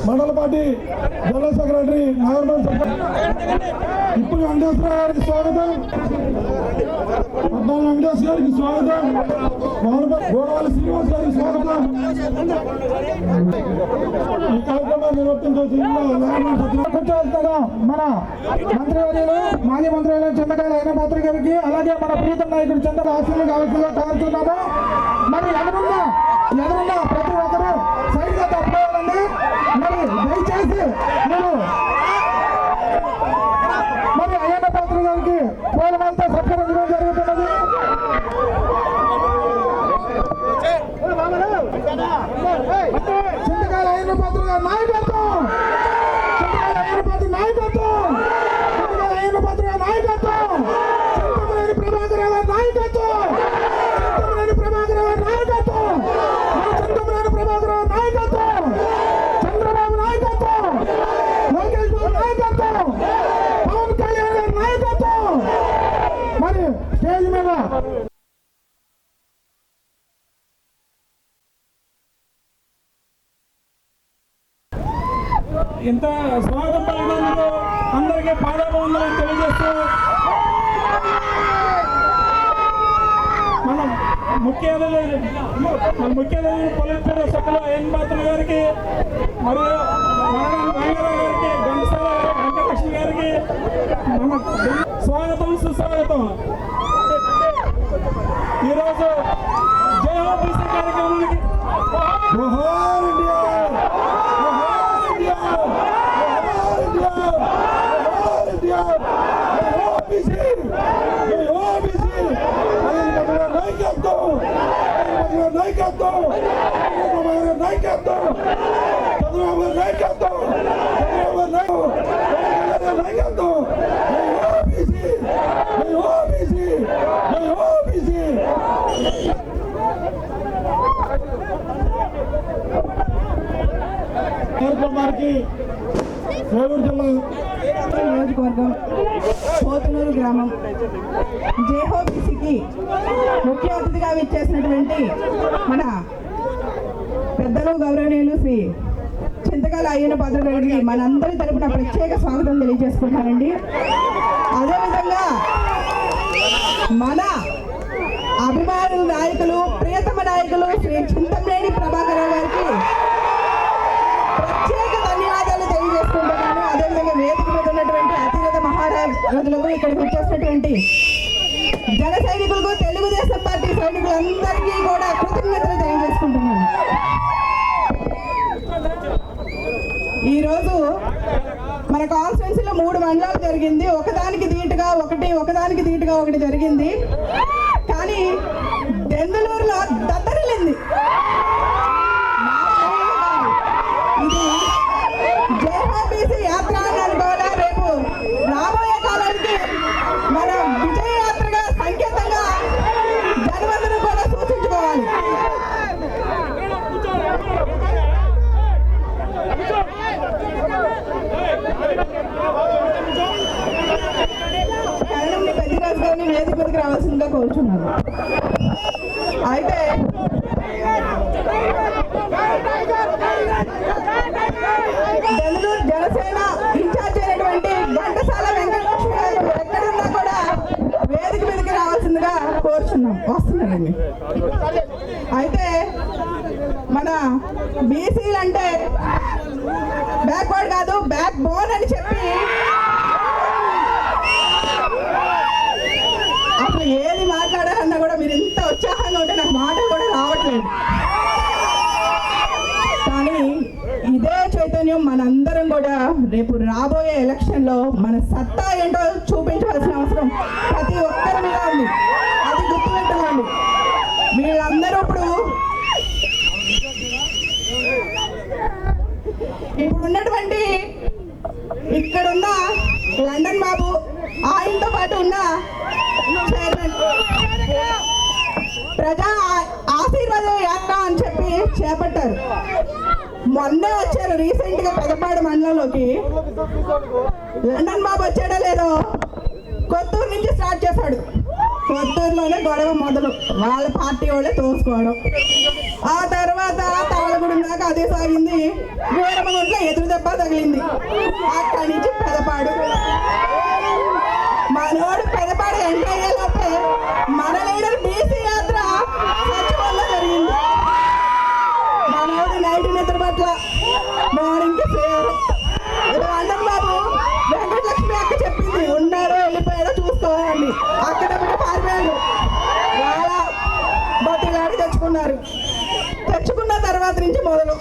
మండల party general secretary నాగర్మల్ ఇప్పుడు వెంకటేశ్వర గారికి స్వాగతం, పద్నాలుగు వెంకటేశ్వర గారికి స్వాగతం, గోడవల్లి శ్రీనివాస్ గారికి స్వాగతం. ఈ కార్యక్రమాన్ని నిర్వర్తించాల్సిందిగా మన మంత్రివర్యులు మాజీ మంత్రివర్యులు చంద్రకాయల అయిన పాత్ర గారికి, అలాగే మన ప్రీతం నాయకుడు చంద్ర ఆశీర్లు కావాల్సిందిగా కోరుతున్నాము. మరి ఎదురున్న ప్రతి ఒక్కరూ సైడ్ గా తప్పుకోవాలండి. మరి దయచేసి మీరు మరి అయ్యన్న పాత్ర గారికి పూలమాలతో సత్కరించడం జరుగుతున్నది. చింతకాయల అయ్యన్న పాత్ర గారి నాయకత్వం, చింతకాయల అయ్యన్న పాత్ర నాయకత్వం, చింతకాయల అయ్యన్న పాత్ర గారి నాయకత్వం, చింతమనేని ప్రభాకర్ గారి నాయకత్వం, చింతమనేని ప్రభాకర్ గారి నాయకత్వం, చింతమనేని ప్రభాకర్ గారి నాయకత్వం, చంద్రబాబు నాయకత్వం, లోకేష్ బాబు నాయకత్వం, పవన్ కళ్యాణ్ గారి నాయకత్వం. మరి స్టేజ్ మీద ఇంత స్వాగతం పలికినందుకు అందరికీ పాదాభివందనాలు తెలియజేస్తూ మన ముఖ్య అతిథి పొలిట్ బ్యూరో సభ్యులు అయ్యన్న పాత్ర గారికి మరియు నాగరావు గారికి, ఘంటసాల వెంకటలక్ష్మి గారికి మన స్వాగతం సుస్వాగతం. ఈరోజు జై హో బీసీ కార్యక్రమానికి జోహార్ ఇండియా, జోహార్ ఇండియా, జోహార్ ఇండియా, జై హో బీసీ, జై హో బీసీ. నాయకత్వం, నాయకత్వం, నాయకత్వం, చంద్రబాబు నాయకత్వం, నాయకత్వం. జై హో బీసీ, జై హో బీసీ, జై హో బీసీ. కార్యక్రమానికి ఏలూరు జిల్లా నియోజకవర్గం పోతునూరు గ్రామం జేహోబీసీకి ముఖ్య అతిథిగా విచ్చేసినటువంటి మన పెద్దలు గౌరవనీయులు శ్రీ చింతకాయల అయ్యన్న పాత్ర గారికి మనందరి తరపున ప్రత్యేక స్వాగతం తెలియజేసుకుంటానండి. అదేవిధంగా మన అభిమానులు నాయకులు, ప్రియతమ నాయకులు శ్రీ చింతమనేని ప్రభాకర్ గారికి ప్రత్యేక ధన్యవాదాలు తెలియజేసుకుంటున్నాను. అదేవిధంగా వేదిక మీద ఉన్నటువంటి అతిరథ మహారాజులకు, ఇక్కడికి వచ్చేసినటువంటి జన సైనికులకు, తెలుగుదేశం పార్టీ సైనికులందరికీ కూడా కృతజ్ఞతలు తెలియజేసుకుంటున్నాను. ఈరోజు మన కాన్స్టిట్యున్సీలో 3 మండలాలు జరిగింది. ఒకదానికి ధీటుగా ఒకటి జరిగింది. కానీ దెందులూరులో దద్దరిల్లింది. ఇది జేహోబీసీ యాత్ర అని అనుకోవాలా, రేపు రాబోయే కాలానికి మన విజయ యాత్రగా సంకేతంగా జనమందరూ కూడా సూచించుకోవాలి. కరణంని పెద్దరాజు గారిని వేదిక మీదకి రావాల్సిందిగా కోరుచున్నాను. అయితే బెంగళూరు జనసేన ఇన్ఛార్జ్ అయినటువంటి ఘంటసాల వెంకటలక్ష్మి గారు ఎక్కడున్నా కూడా వేదిక మీదకి రావాల్సిందిగా కోరుచున్నాం. వస్తున్నారండి. అయితే మన బీసీలు అంటే బ్యాక్వర్డ్ కాదు, బ్యాక్ బోన్ అని చెప్పి అసలు ఏది మాట్లాడాలన్నా కూడా మీరు ఇంత ఉత్సాహంగా ఉంటే నాకు మాటలు కూడా రావట్లేదు. కానీ ఇదే చైతన్యం మనందరం కూడా రేపు రాబోయే ఎలక్షన్లో మన సత్తా ఏంటో చూపించవలసిన అవసరం ప్రతి ఒక్కరి మీద ఉంది. అది గుర్తుపెట్టుకోండి. వీళ్ళందరూ ఇప్పుడు ఉన్నటువంటి ఇక్కడున్న లండన్ బాబు, ఆయనతో పాటు ఉన్న చైర్మన్ ప్రజా ఆశీర్వాద యాత్ర అని చెప్పి చేపట్టారు. మొన్నే వచ్చారు రీసెంట్ గా పెదపాడు మండలంలోకి. లండన్ బాబు వచ్చాడో లేదో కొత్తూరు నుంచి స్టార్ట్ చేశాడు. కొత్తూరులోనే గొడవ మొదలు, వాళ్ళ పార్టీ వాళ్ళే తోసుకోవడం. ఆ తర్వాత తాళగూడెం దాకా అదే సాగింది. వీరమగుంట్లో ఎదురు దెబ్బ తగిలింది. అక్కడి నుంచి పెదపాడు. మనోడు పెదపాడు ఎంటర్ అయ్యేలోపే మన లీడర్ బీసీ యాత్ర సచివాలయంలో జరిగింది. మనోడు నైట్ నిద్ర పట్ల మార్నింగ్ ఫేర్. అన్నం బాబు వెంకటలక్ష్మి అక్క చెప్పింది ఉన్నాడో వెళ్ళిపోయాడో చూసుకోవాలని. అక్కడ పారిపోయాడు. వాళ్ళ బొట్టిలాడి తెచ్చుకున్నారు. తెచ్చుకున్న తర్వాత నుంచి మొదలు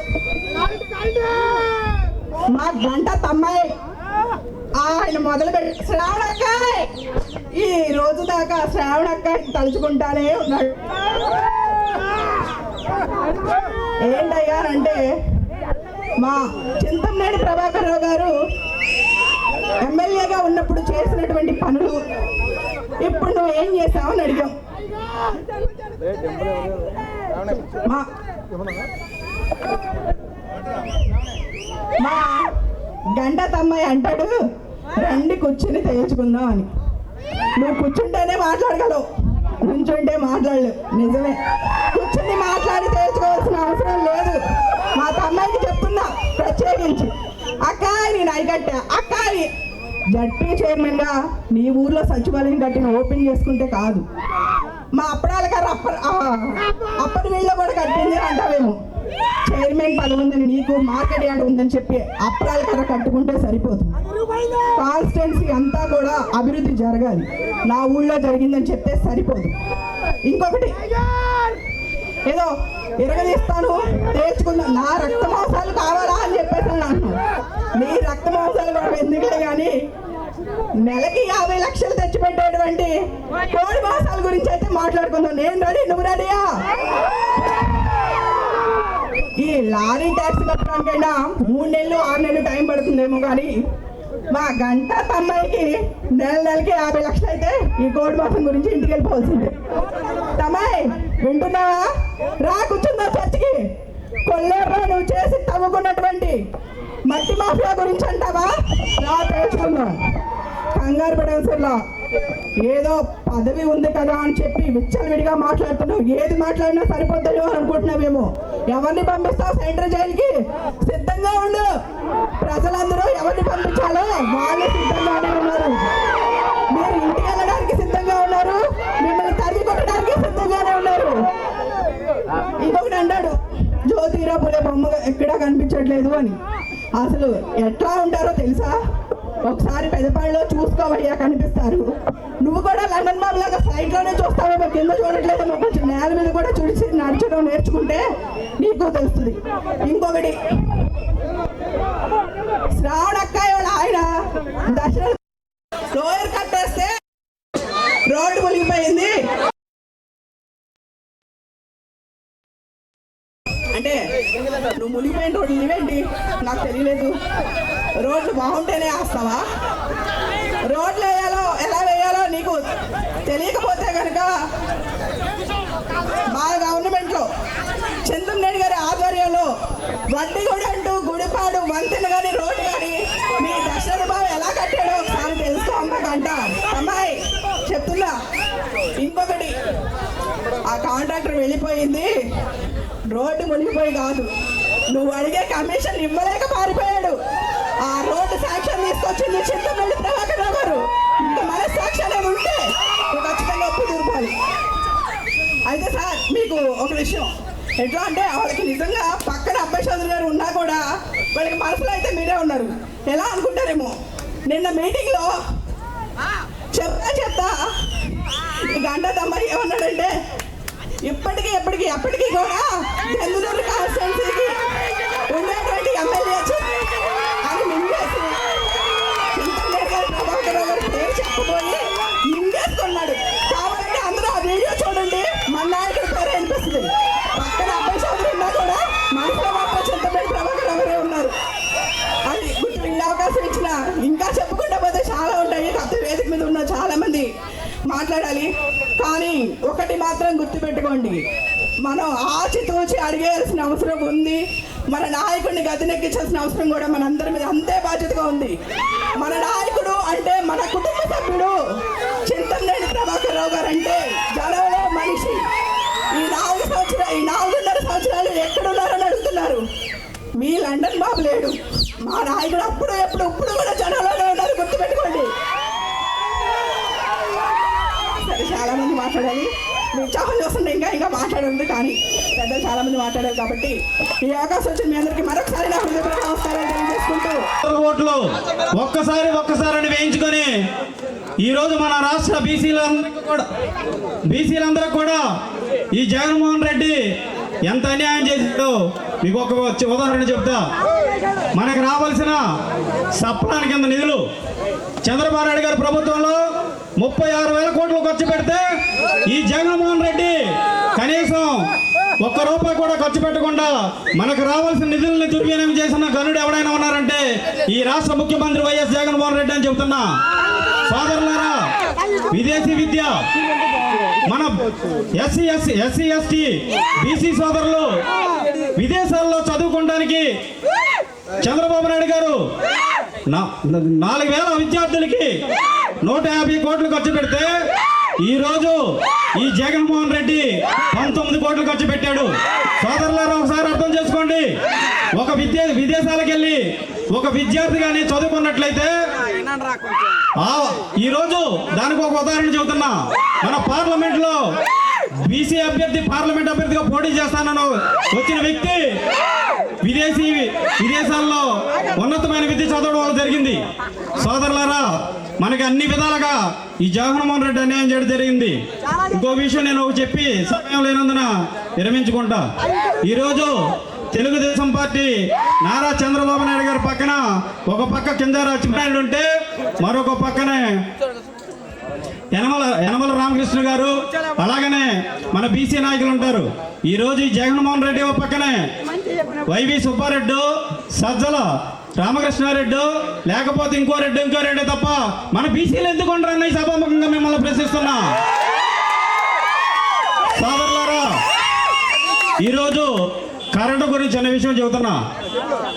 మా గంట తమ్మాయి ఆయన మొదలు పెట్టి శ్రావణక్కాయ్ ఈ రోజు దాకా శ్రావణక్కాయ్ తలుచుకుంటానే ఉన్నాడు. ఏంటయ్యారంటే మా చింతమనేని ప్రభాకర్ రావు గారు ఎమ్మెల్యేగా ఉన్నప్పుడు చేసినటువంటి పనులు ఇప్పుడు నువ్వు ఏం చేసావని అడిగాం. మా గంట తమ్మాయి అంటాడు రండి కూర్చుని తేల్చుకుందాం అని. నువ్వు కూర్చుంటేనే మాట్లాడగలవు, నుంచుంటే మాట్లాడలేవు. నిజమే, కూర్చుని మాట్లాడి తేల్చుకోవాల్సిన అవసరం లేదు. మా తమ్మాయికి చెప్తున్నా ప్రత్యేకించి, అక్కాయి నేను అయ్యకట్టా అక్కాయి జడ్పీ చైర్మన్గా నీ ఊర్లో సచివాలయం కట్టిన ఓపెన్ చేసుకుంటే కాదు, మా అప్పడాల గారు అప్పటి వీళ్ళలో కూడా కట్టింది అంటావేమో. చైర్మన్ పదవి ఉందని నీకు, మార్కెట్ యార్డ్ ఉందని చెప్పి అప్పడాల కర్ర కట్టుకుంటే సరిపోదు. కాన్స్టిట్యున్సీ అంతా కూడా అభివృద్ధి జరగాలి. నా ఊళ్ళో జరిగిందని చెప్తే సరిపోదు. ఇంకొకటి ఏదో ఎరగదీస్తాను తేల్చుకుందాం, నా రక్త మాంసాలు కావాలా అని చెప్పేసి అంటున్నాను. నీ రక్త మాంసాలు కూడా ఎందుకులే కానీ నెలకి 50 లక్షలు తెచ్చిపెట్టేటువంటి కోడి మాంసాల గురించి అయితే మాట్లాడుకుందాం. నేను రెడీ, నువ్వు రెడీయా? ఈ లారీ ట్యాక్స్ కట్టడానికైనా 3 నెలలు 6 నెలలు టైం పడుతుందేమో కానీ మా గంట తమ్మాయికి నెలకి 50 లక్షలు అయితే ఈ కోడి మాంసం గురించి ఇంటికి వెళ్ళిపోవాల్సిందే. తమ్మాయి వింటున్నావా? రా కూర్చుందా చర్చికి. కొల్లేరులో నువ్వు చేసి తవ్వుకున్నటువంటి మట్టి మాఫియా గురించి అంటావా? రా తెలుసుకుందాం. కంగారు పడాల్సిలా ఏదో పదవి ఉంది కదా అని చెప్పి విచ్చలవిడిగా మాట్లాడుతున్నావు. ఏది మాట్లాడినా సరిపోతాయో అనుకుంటున్నావేమో. ఎవరిని పంపిస్తావు సెంట్రల్ జైలుకి? సిద్ధంగా ఉండు. ప్రజలందరూ ఎవరిని పంపించాలో వాళ్ళు సిద్ధంగానే ఉన్నారు. మీరు ఇంటికి వెళ్ళడానికి సిద్ధంగా ఉన్నారు, మిమ్మల్ని తరిగి కొట్టడానికి సిద్ధంగానే ఉన్నారు. ఇంకొకటి అంటాడు జ్యోతిరావు పులే బొమ్మ ఎక్కడా కనిపించట్లేదు అని. అసలు ఎట్లా ఉంటారో తెలుసా? ఒకసారి పెదపాళ్ళలో చూసుకోవయ్యా కనిపిస్తారు. నువ్వు కూడా లండన్ బాబు లాగా ఫ్లైట్లోనే చూస్తావేమో, కింద చూడట్లేదేమో. కొంచెం నేల మీద కూడా చుడిచి నడచడం నేర్చుకుంటే నీకు తెలుస్తుంది. ఇంకొకటి శ్రావణక్కాయ వాళ్ళ ఆయన దశరథ లోయర్ కట్టేస్తే రోడ్డు మునిగిపోయింది అంటే నువ్వు మునిగిపోయిన రోడ్లు ఇవేంటి నాకు తెలియలేదు. రోడ్లు బాగుంటేనే వేస్తావా? రోడ్లు ఎలా వేయాలో నీకు తెలియకపోతే కనుక మా గవర్నమెంట్లో చంద్రబాబు గారి ఆధ్వర్యంలో వడ్డీగూడ అంటూ గుడిపాడు వంతెన కానీ రోడ్డు కానీ మీ దశరథ బాబు ఎలా కట్టాడో ఒకసారి తెలుసుకో. అమ్మకంట అమ్మాయి చెప్తున్నా. ఇంకొకటి ఆ కాంట్రాక్టర్ వెళ్ళిపోయింది, రోడ్డు మునిగిపోయి కాదు, నువ్వు అడిగే కమిషన్ ఇవ్వలేక పారిపోయాడు. ఆ రోడ్డు సాక్ష్యం తీసుకొచ్చింది చింతమనేని ప్రభాకర్ రావు గారు. ఇంకా మన సాక్ష్యాలే ఉంటే నువ్వు ఖచ్చితంగా ఒప్పు తీర్పాలి. అయితే సార్ మీకు ఒక విషయం, ఎట్లా అంటే వాళ్ళకి నిజంగా పక్కన అబ్బాయి చౌదరి గారు ఉన్నా కూడా వాళ్ళకి మనసులో అయితే మీరే ఉన్నారు. ఎలా అనుకుంటారేమో, నిన్న మీటింగ్లో చెప్తా గంట తమ్మాయి ఏమన్నాడంటే ఇప్పటికీ అప్పటికీ కూడా చంద్రూరు కాన్స్టిట్యున్సీకి ఉండేటువంటి ఎమ్మెల్యే అని మింగేసి చింతమనేని గారి ప్రభాకర్ రావు గారి పేరు చెప్పబోయి మింగేసుకున్నాడు. కాబట్టి అందరూ ఆ వీడియో చూడండి, మన నాయకుడి పేరు అనిపిస్తుంది. పక్కన అబ్బాయి చౌదరి ఉన్నా కూడా మనసులో మాత్రం చింతమనేని ప్రభాకర్ రావు గారే ఉన్నారు. అది గుర్తు ఈ అవకాశం ఇచ్చిన ఇంకా చెప్పుకుంటే పోతే చాలా ఉంటాయి. కాకపోతే వేదిక మీద ఉన్న చాలా మంది మాట్లాడాలి. కానీ ఒకటి మాత్రం గుర్తుపెట్టుకోండి, మనం ఆచితూచి అడిగేయాల్సిన అవసరం ఉంది. మన నాయకుడిని గద్దెనెక్కించాల్సిన అవసరం కూడా మనందరి మీద అంతే బాధ్యతగా ఉంది. మన నాయకుడు అంటే మన కుటుంబ సభ్యుడు చింతమనేని ప్రభాకర్ రావు గారు అంటే జనంలో మనిషి. ఈ 4 సంవత్సరాలు ఈ 4.5 సంవత్సరాలు ఎక్కడున్నారని అడుగుతున్నారు. మీ లండన్ బాబు లేడు. మా నాయకుడు అప్పుడు ఎప్పుడు ఇప్పుడు కూడా జనాల్లోనే ఉన్నారు, గుర్తుపెట్టుకోండి. సరే, చాలా మంది మాట్లాడాలి. మీరు చాలా చూస్తుంటే ఇంకా మాట్లాడండి, కానీ పెద్దలు చాలా మంది మాట్లాడారు కాబట్టి ఈ అవకాశం వచ్చిన మీ అందరికీ మరొకసారి నా హృదయపూర్వక నమస్కారాలు తెలియజేసుకుంటూ ఓట్లు ఒక్కసారి వేయించుకొని ఈరోజు మన రాష్ట్ర బీసీలందరూ కూడా ఈ జగన్మోహన్ రెడ్డి ఎంత అన్యాయం చేసిందో మీకు ఒక ఉదాహరణ చెప్తా. మనకు రావాల్సిన సప్లాన్ కింద నిధులు చంద్రబాబు నాయుడు గారి ప్రభుత్వంలో 36,000 కోట్లు ఖర్చు పెడితే ఈ జగన్మోహన్ రెడ్డి కనీసం ₹1 కూడా ఖర్చు పెట్టకుండా మనకు రావాల్సిన నిధులను దుర్వినియోగం చేసిన గనుడు ఎవడైనా ఉన్నారంటే ఈ రాష్ట్ర ముఖ్యమంత్రి వైఎస్ జగన్మోహన్ రెడ్డి అని చెబుతున్నా. సోదరులారా, విదేశీ విద్య మన ఎస్సీ ఎస్టీ బీసీ సోదరులు విదేశాల్లో చదువుకోవడానికి చంద్రబాబు నాయుడు గారు 4,000 విద్యార్థులకి 150 కోట్లు ఖర్చు పెడితే ఈరోజు ఈ జగన్మోహన్ రెడ్డి 19 కోట్లు ఖర్చు పెట్టాడు. సోదరులారా, ఒకసారి అర్థం చేసుకోండి. ఒక విదేశాలకు వెళ్ళి ఒక విద్యార్థి కానీ చదువుకున్నట్లయితే ఈరోజు దానికి ఒక ఉదాహరణ చెబుతున్నా. మన పార్లమెంట్లో బీసీ అభ్యర్థి పార్లమెంట్ అభ్యర్థిగా పోటీ చేస్తానని వచ్చిన వ్యక్తి విదేశాల్లో ఉన్నతమైన విద్య చదవడం వల్ల జరిగింది. సోదరులారా, మనకి అన్ని విధాలుగా ఈ జగన్మోహన్ రెడ్డి అన్యాయం చేయడం జరిగింది. ఇంకో విషయం నేను చెప్పి సమయం లేనందున విరమించుకుంటా. ఈరోజు తెలుగుదేశం పార్టీ నారా చంద్రబాబు నాయుడు గారి పక్కన ఒక పక్క కింజారా చిన్నాయుడు ఉంటే మరొక పక్కనే యనమల రామకృష్ణ గారు, అలాగనే మన బీసీ నాయకులు ఉంటారు. ఈరోజు ఈ జగన్మోహన్ రెడ్డి ఒక పక్కనే వైవి సుబ్బారెడ్డి, సజ్జల రామకృష్ణారెడ్డి, లేకపోతే ఇంకో రెడ్డి తప్ప మన బీసీలు ఎందుకు ఉండరన్న ఈ సభాముఖంగా మిమ్మల్ని ప్రశ్నిస్తున్నా. సోదరులారా, ఈరోజు కరెంటు గురించి అనే విషయం చెబుతున్నా.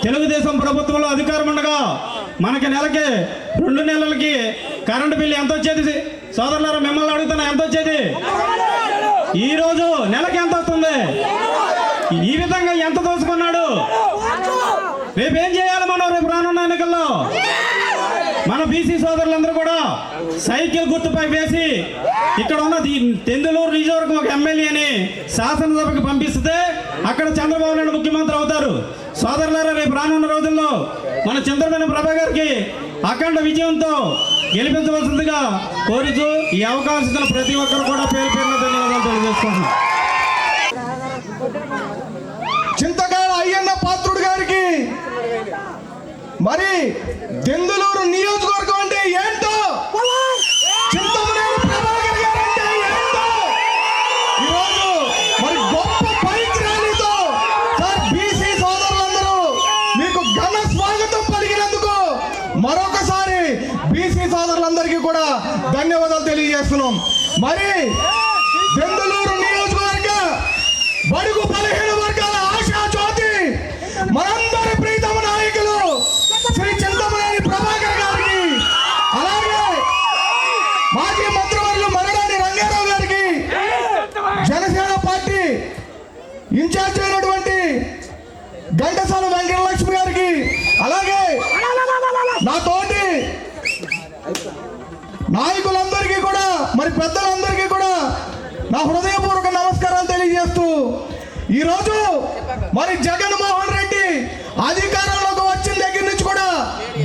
తెలుగుదేశం ప్రభుత్వంలో అధికారం ఉండగా మనకి నెలకి 2 నెలలకి కరెంటు బిల్లు ఎంత వచ్చేది? సోదరులారా, మిమ్మల్ని అడుగుతున్నా, ఎంత వచ్చేది? ఈరోజు నెలకి ఎంత వస్తుంది? ఈ విధంగా ఎంత దోచుకున్నాడు? రేపేం చేయాలి మనం? రేపు రానున్న ఎన్నికల్లో మన బీసీ సోదరులందరూ కూడా సైకిల్ గుర్తుపై వేసి ఇక్కడ ఉన్న తెందులూరు నియోజకవర్గం ఒక ఎమ్మెల్యేని శాసనసభకి పంపిస్తే అక్కడ చంద్రబాబు నాయుడు ముఖ్యమంత్రి అవుతారు. సోదరులారా, రేపు రానున్న రోజుల్లో మన చంద్రబాబు ప్రభాకర్కి అఖండ విజయంతో గెలిపించవలసిందిగా కోరుతూ ఈ అవకాశం ఇచ్చిన ప్రతి ఒక్కరు కూడా పేరు పేరున ధన్యవాదాలు తెలియజేసుకుంటున్నాం. చింతకాయల అయ్యన్న పాత్రుడు గారికి మరి దెందులూరు నియోజకవర్గం అంటే ఏంటో, చింతమనేని ప్రభాకర్ గారు అంటే ఏంటో ఈరోజు మరి గొప్ప పరిచయాలతో సార్ బీసీ సోదరులందరూ మీకు ఘన స్వాగతం పలికినందుకు మరొకసారి బీసీ సోదరులందరికీ కూడా ధన్యవాదాలు తెలియజేస్తున్నాం. మరి దెందులూరు నియోజకవర్గ బడుగు బలహీన వర్గాల ఆశా జ్యోతి మనందరి ప్రీతమ నాయకులు శ్రీ చింతమనేని ప్రభాకర్ గారికి, అలాగే మాజీ మంత్రివర్యులు మరడాని రంగారావు గారికి, జనసేన పార్టీ ఇన్ఛార్జ్ అయినటువంటి ఘంటసాల వెంకటలక్ష్మి గారికి, అలాగే నా తోటి నాయకులందరికీ కూడా మరి పెద్దలందరికీ కూడా నా హృదయపూర్వక నమస్కారాలు తెలియజేస్తూ ఈరోజు మరి జగన్మోహన్ రెడ్డి అధికారంలోకి వచ్చిన దగ్గర నుంచి కూడా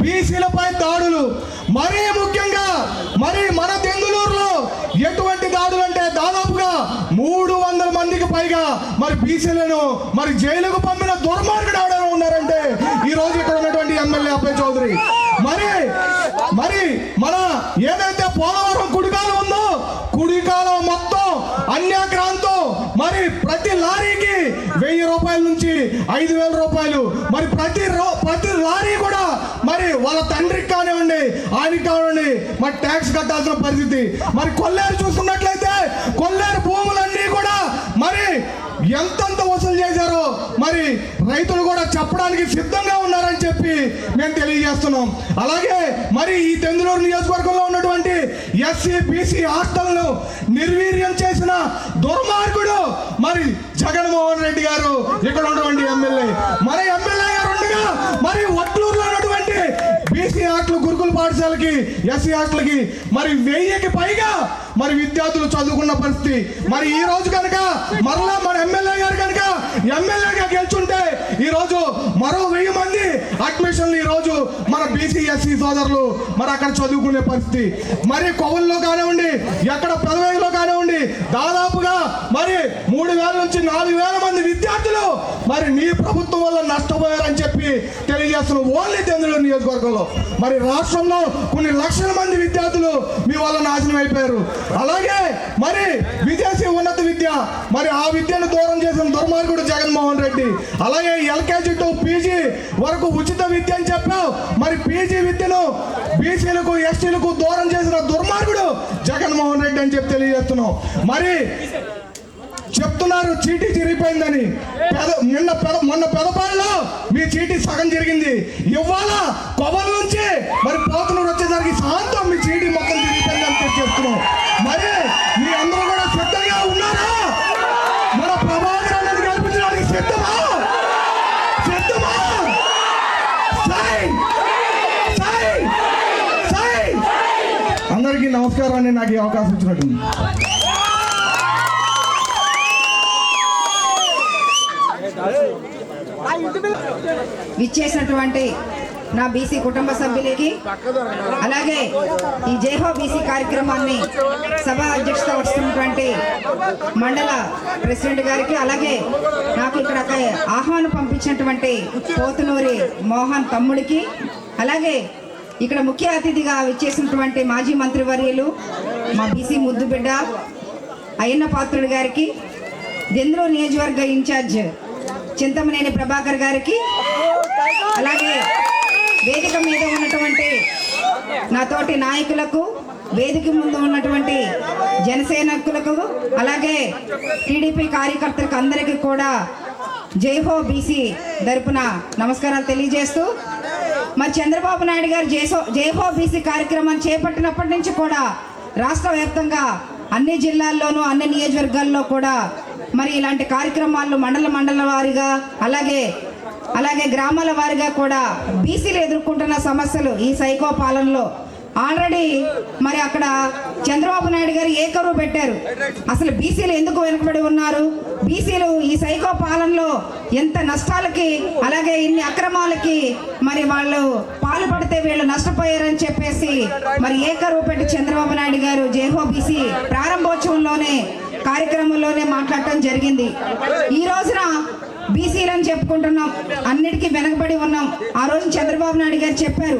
బీసీలపై దాడులు, మరీ ముఖ్యంగా మరి మన దెందులూరులో ఎటువంటి దాడులు అంటే దాదాపుగా 300 మందికి పైగా మరి బీసీలను మరి జైలుకు పంపిన దుర్మార్గుడు ఎవరైనా ఉన్నారంటే ఈ రోజు ఇక్కడ ఉన్నటువంటి ఎమ్మెల్యే అబ్బాయి చౌదరి. మరి మన ఏదైతే పోలవరం కుడికాలం ఉందో, కుడికాలం మొత్తం అన్యాక్రాంతం మరి ప్రతి లారీకి 1000 రూపాయల నుంచి 5,000 రూపాయలు, మరి ప్రతి లారీ కూడా మరి వాళ్ళ తండ్రికి కానివ్వండి ఆయనకి కానివ్వండి మరి ట్యాక్స్ కట్టాల్సిన పరిస్థితి. మరి కొల్లేరు చూసుకున్నట్లయితే కొల్లేరు భూములన్నీ కూడా మరి ఎంతంత వసూలు చేశారో మరి రైతులు కూడా చెప్పడానికి సిద్ధంగా ఉన్నారని చెప్పి మేము తెలియజేస్తున్నాం. అలాగే మరి ఈ దెందులూరు నియోజకవర్గంలో ఉన్నటువంటి ఎస్సీ బీసీ హాస్టల్ను నిర్వీర్యం చేసిన దుర్మార్గుడు మరి జగన్మోహన్ రెడ్డి గారు, ఇక్కడ ఉన్నటువంటి ఎమ్మెల్యే. మరి ఎమ్మెల్యే గారు ఉండగా మరి వట్లూరులో ఉన్నటువంటి బీసీ హాస్టల్ గురుకుల పాఠశాలకి, ఎస్సీ హాస్టల్కి మరి 1000కి పైగా మరి విద్యార్థులు చదువుకున్న పరిస్థితి. మరి ఈ రోజు కనుక మరలా మన ఎమ్మెల్యే గారు కనుక ఎమ్మెల్యేగా గెలుచుంటే ఈ రోజు మరో 1000 మంది అడ్మిషన్లు ఈ రోజు మన బీసీ ఎస్సీ సోదరులు మరి అక్కడ చదువుకునే పరిస్థితి. మరి కొవ్వల్లో కానివ్వండి, ఎక్కడ పెదవేగిలో కానివ్వండి, దాదాపుగా మరి 3000 నుంచి 4000 మంది విద్యార్థులు మరి నీ ప్రభుత్వం వల్ల నష్టపోయారని చెప్పి తెలియజేస్తున్నాం. ఓన్లీ దెందులూరు నియోజకవర్గంలో మరి రాష్ట్రంలో కొన్ని లక్షల మంది విద్యార్థులు మీ వల్ల నాశనం అయిపోయారు. అలాగే మరి విదేశీ ఉన్నత విద్య, మరి ఆ విద్యను దూరం చేసిన దుర్మార్గుడు జగన్మోహన్ రెడ్డి. అలాగే ఎల్కేజీ టు పీజీ వరకు ఉచిత విద్య అని చెప్పావు, మరి పీజీ విద్యను బీసీలకు ఎస్టీలకు దూరం చేసిన దుర్మార్గుడు జగన్మోహన్ రెడ్డి అని చెప్పి తెలియజేస్తున్నాం. మరి చెప్తున్నారు చీటీ చిరిగిపోయిందని. మొన్న పెదపాలలో మీ చీటీ సగం జరిగింది. ఇవాళ కొవ్వల నుంచి మరి పోతున్నూరు వచ్చేసరికి శాంతం మీ చీటీ మొత్తం చిరిగిపోయిందని చెప్తున్నాం. మరి మీ అందరూ కూడా సిద్ధంగా ఉన్నారా? మన ప్రభాకర్ అన్నది కల్పించడానికి సిద్ధమా? సిద్ధమా? అందరికీ నమస్కారం అండి, నాకు ఈ అవకాశం ఇచ్చినట్టుంది. విచ్చేసినటువంటి నా బీసీ కుటుంబ సభ్యులకి, అలాగే ఈ జైహో బీసీ కార్యక్రమాన్ని సభ అధ్యక్షత వస్తున్నటువంటి మండల ప్రెసిడెంట్ గారికి, అలాగే నాకు ఇక్కడ ఆహ్వానం పంపించినటువంటి పోతునూరి మోహన్ తమ్ముడికి, అలాగే ఇక్కడ ముఖ్య అతిథిగా విచ్చేసినటువంటి మాజీ మంత్రివర్యులు మా బీసీ ముద్దు బిడ్డ అయ్యన్న పాత్రుడు గారికి, దెందులూరు నియోజకవర్గ ఇన్ఛార్జ్ చింతమనేని ప్రభాకర్ గారికి, అలాగే వేదిక మీద ఉన్నటువంటి నా తోటి నాయకులకు, వేదిక ముందు ఉన్నటువంటి జనసేనకులకు, అలాగే టీడీపీ కార్యకర్తలకు అందరికీ కూడా జైహో బీసీ తరపున నమస్కారాలు తెలియజేస్తూ, మరి చంద్రబాబు నాయుడు గారు జైహో బీసీ కార్యక్రమాన్ని చేపట్టినప్పటి నుంచి కూడా రాష్ట్ర వ్యాప్తంగా అన్ని జిల్లాల్లోనూ అన్ని నియోజకవర్గాల్లో కూడా మరి ఇలాంటి కార్యక్రమాలు మండల వారీగా అలాగే గ్రామాల వారీగా కూడా బీసీలు ఎదుర్కొంటున్న సమస్యలు ఈ సైకో పాలనలో ఆల్రెడీ మరి అక్కడ చంద్రబాబు నాయుడు గారు ఏకరువు పెట్టారు. అసలు బీసీలు ఎందుకు వెనుకబడి ఉన్నారు, బీసీలు ఈ సైకో పాలనలో ఎంత నష్టాలకి అలాగే ఇన్ని అక్రమాలకి మరి వాళ్ళు పాల్పడితే వీళ్ళు నష్టపోయారని చెప్పేసి మరి ఏకరువు పెట్టి చంద్రబాబు నాయుడు గారు జైహో బీసీ ప్రారంభోత్సవంలోనే కార్యక్రమంలోనే మాట్లాడటం జరిగింది. ఈ రోజున బీసీలని చెప్పుకుంటున్నాం, అన్నిటికీ వెనకబడి ఉన్నాం. ఆ రోజు చంద్రబాబు నాయుడు గారు చెప్పారు,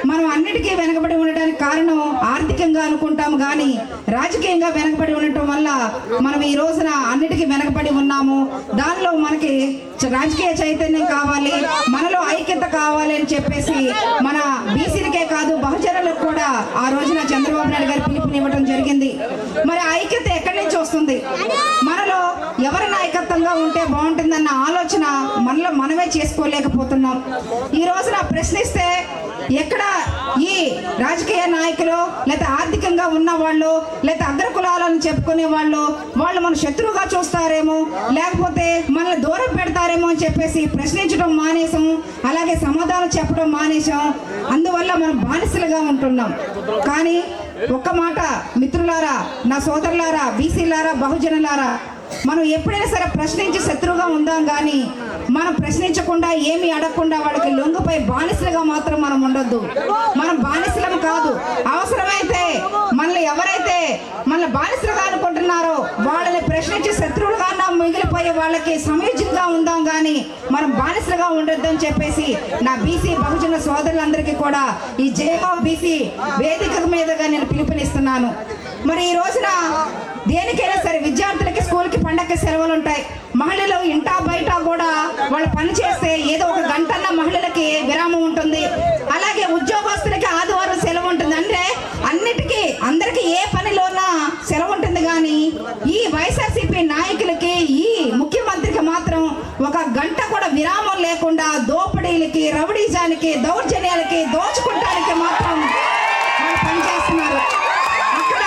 మనం అన్నిటికీ వెనకబడి ఉండడానికి కారణం ఆర్థికంగా అనుకుంటాము కానీ రాజకీయంగా వెనకబడి ఉండటం వల్ల మనం ఈ రోజున అన్నిటికీ వెనకబడి ఉన్నాము. దానిలో మనకి రాజకీయ చైతన్యం కావాలి, మనలో ఐక్యత కావాలి అని చెప్పేసి మన బీసీలకే కాదు బహుజనులకు కూడా ఆ రోజున చంద్రబాబు నాయుడు గారు పిలుపునివ్వడం జరిగింది. మరి ఐక్యత ఎక్కడి నుంచి వస్తుంది? మనలో ఎవరి నాయకత్వంగా ఉంటే బాగుంటుందన్న ఆలోచన మనలో మనమే చేసుకోలేకపోతున్నాం. ఈ రోజున ప్రశ్నిస్తే ఎక్కడ ఈ రాజకీయ నాయకులు లేదా ఆర్థికంగా ఉన్న వాళ్ళు లేదా అగ్రకులాలను చెప్పుకునే వాళ్ళు మన శత్రువుగా చూస్తారేమో, లేకపోతే మనల్ని దూరం పెడతారేమో అని చెప్పేసి ప్రశ్నించడం మానేసాం, అలాగే సమాధానం చెప్పడం మానేసాం. అందువల్ల మనం బానిసలుగా ఉంటున్నాం. కానీ ఒక్క మాట మిత్రులారా, నా సోదరులారా, బీసీలారా, బహుజనులారా, మనం ఎప్పుడైనా సరే ప్రశ్నించి శత్రువుగా ఉందాం కానీ మనం ప్రశ్నించకుండా ఏమీ అడగకుండా వాడికి లొంగిపోయి బానిసలుగా మాత్రం మనం ఉండొద్దు. మనం బానిసలం కాదు. అవసరమైతే మనల్ని ఎవరైతే మన బానిసలుగా అనుకుంటున్నారో వాళ్ళని ప్రశ్నించి శత్రువులుగా మిగిలిపోయే వాళ్ళకి సమయోచితంగా ఉందాం కానీ మనం బానిసలుగా ఉండొద్దు అని చెప్పేసి నా బీసీ బహుజన సోదరులందరికీ కూడా ఈ జైహో బీసీ వేదిక మీదుగా నేను పిలుపునిస్తున్నాను. మరి ఈ రోజున దేనికైనా సరే విద్యార్థులకి స్కూల్కి పండగకి సెలవులు ఉంటాయి. మహిళలు ఇంటా బయట కూడా వాళ్ళు పని చేస్తే ఏదో ఒక గంటన్న మహిళలకి విరామం ఉంటుంది. అలాగే ఉద్యోగస్తులకి ఆదివారం సెలవు ఉంటుంది. అంటే అన్నిటికీ అందరికీ ఏ పనిలోనా సెలవు ఉంటుంది. కానీ ఈ వైఎస్ఆర్సీపీ నాయకులకి ఈ ముఖ్యమంత్రికి మాత్రం ఒక గంట కూడా విరామం రౌడీజానికి, దౌర్జన్యాలకి, దోచుకుంటానికి మాత్రం వాళ్ళు పనిచేస్తున్నారు. అక్కడ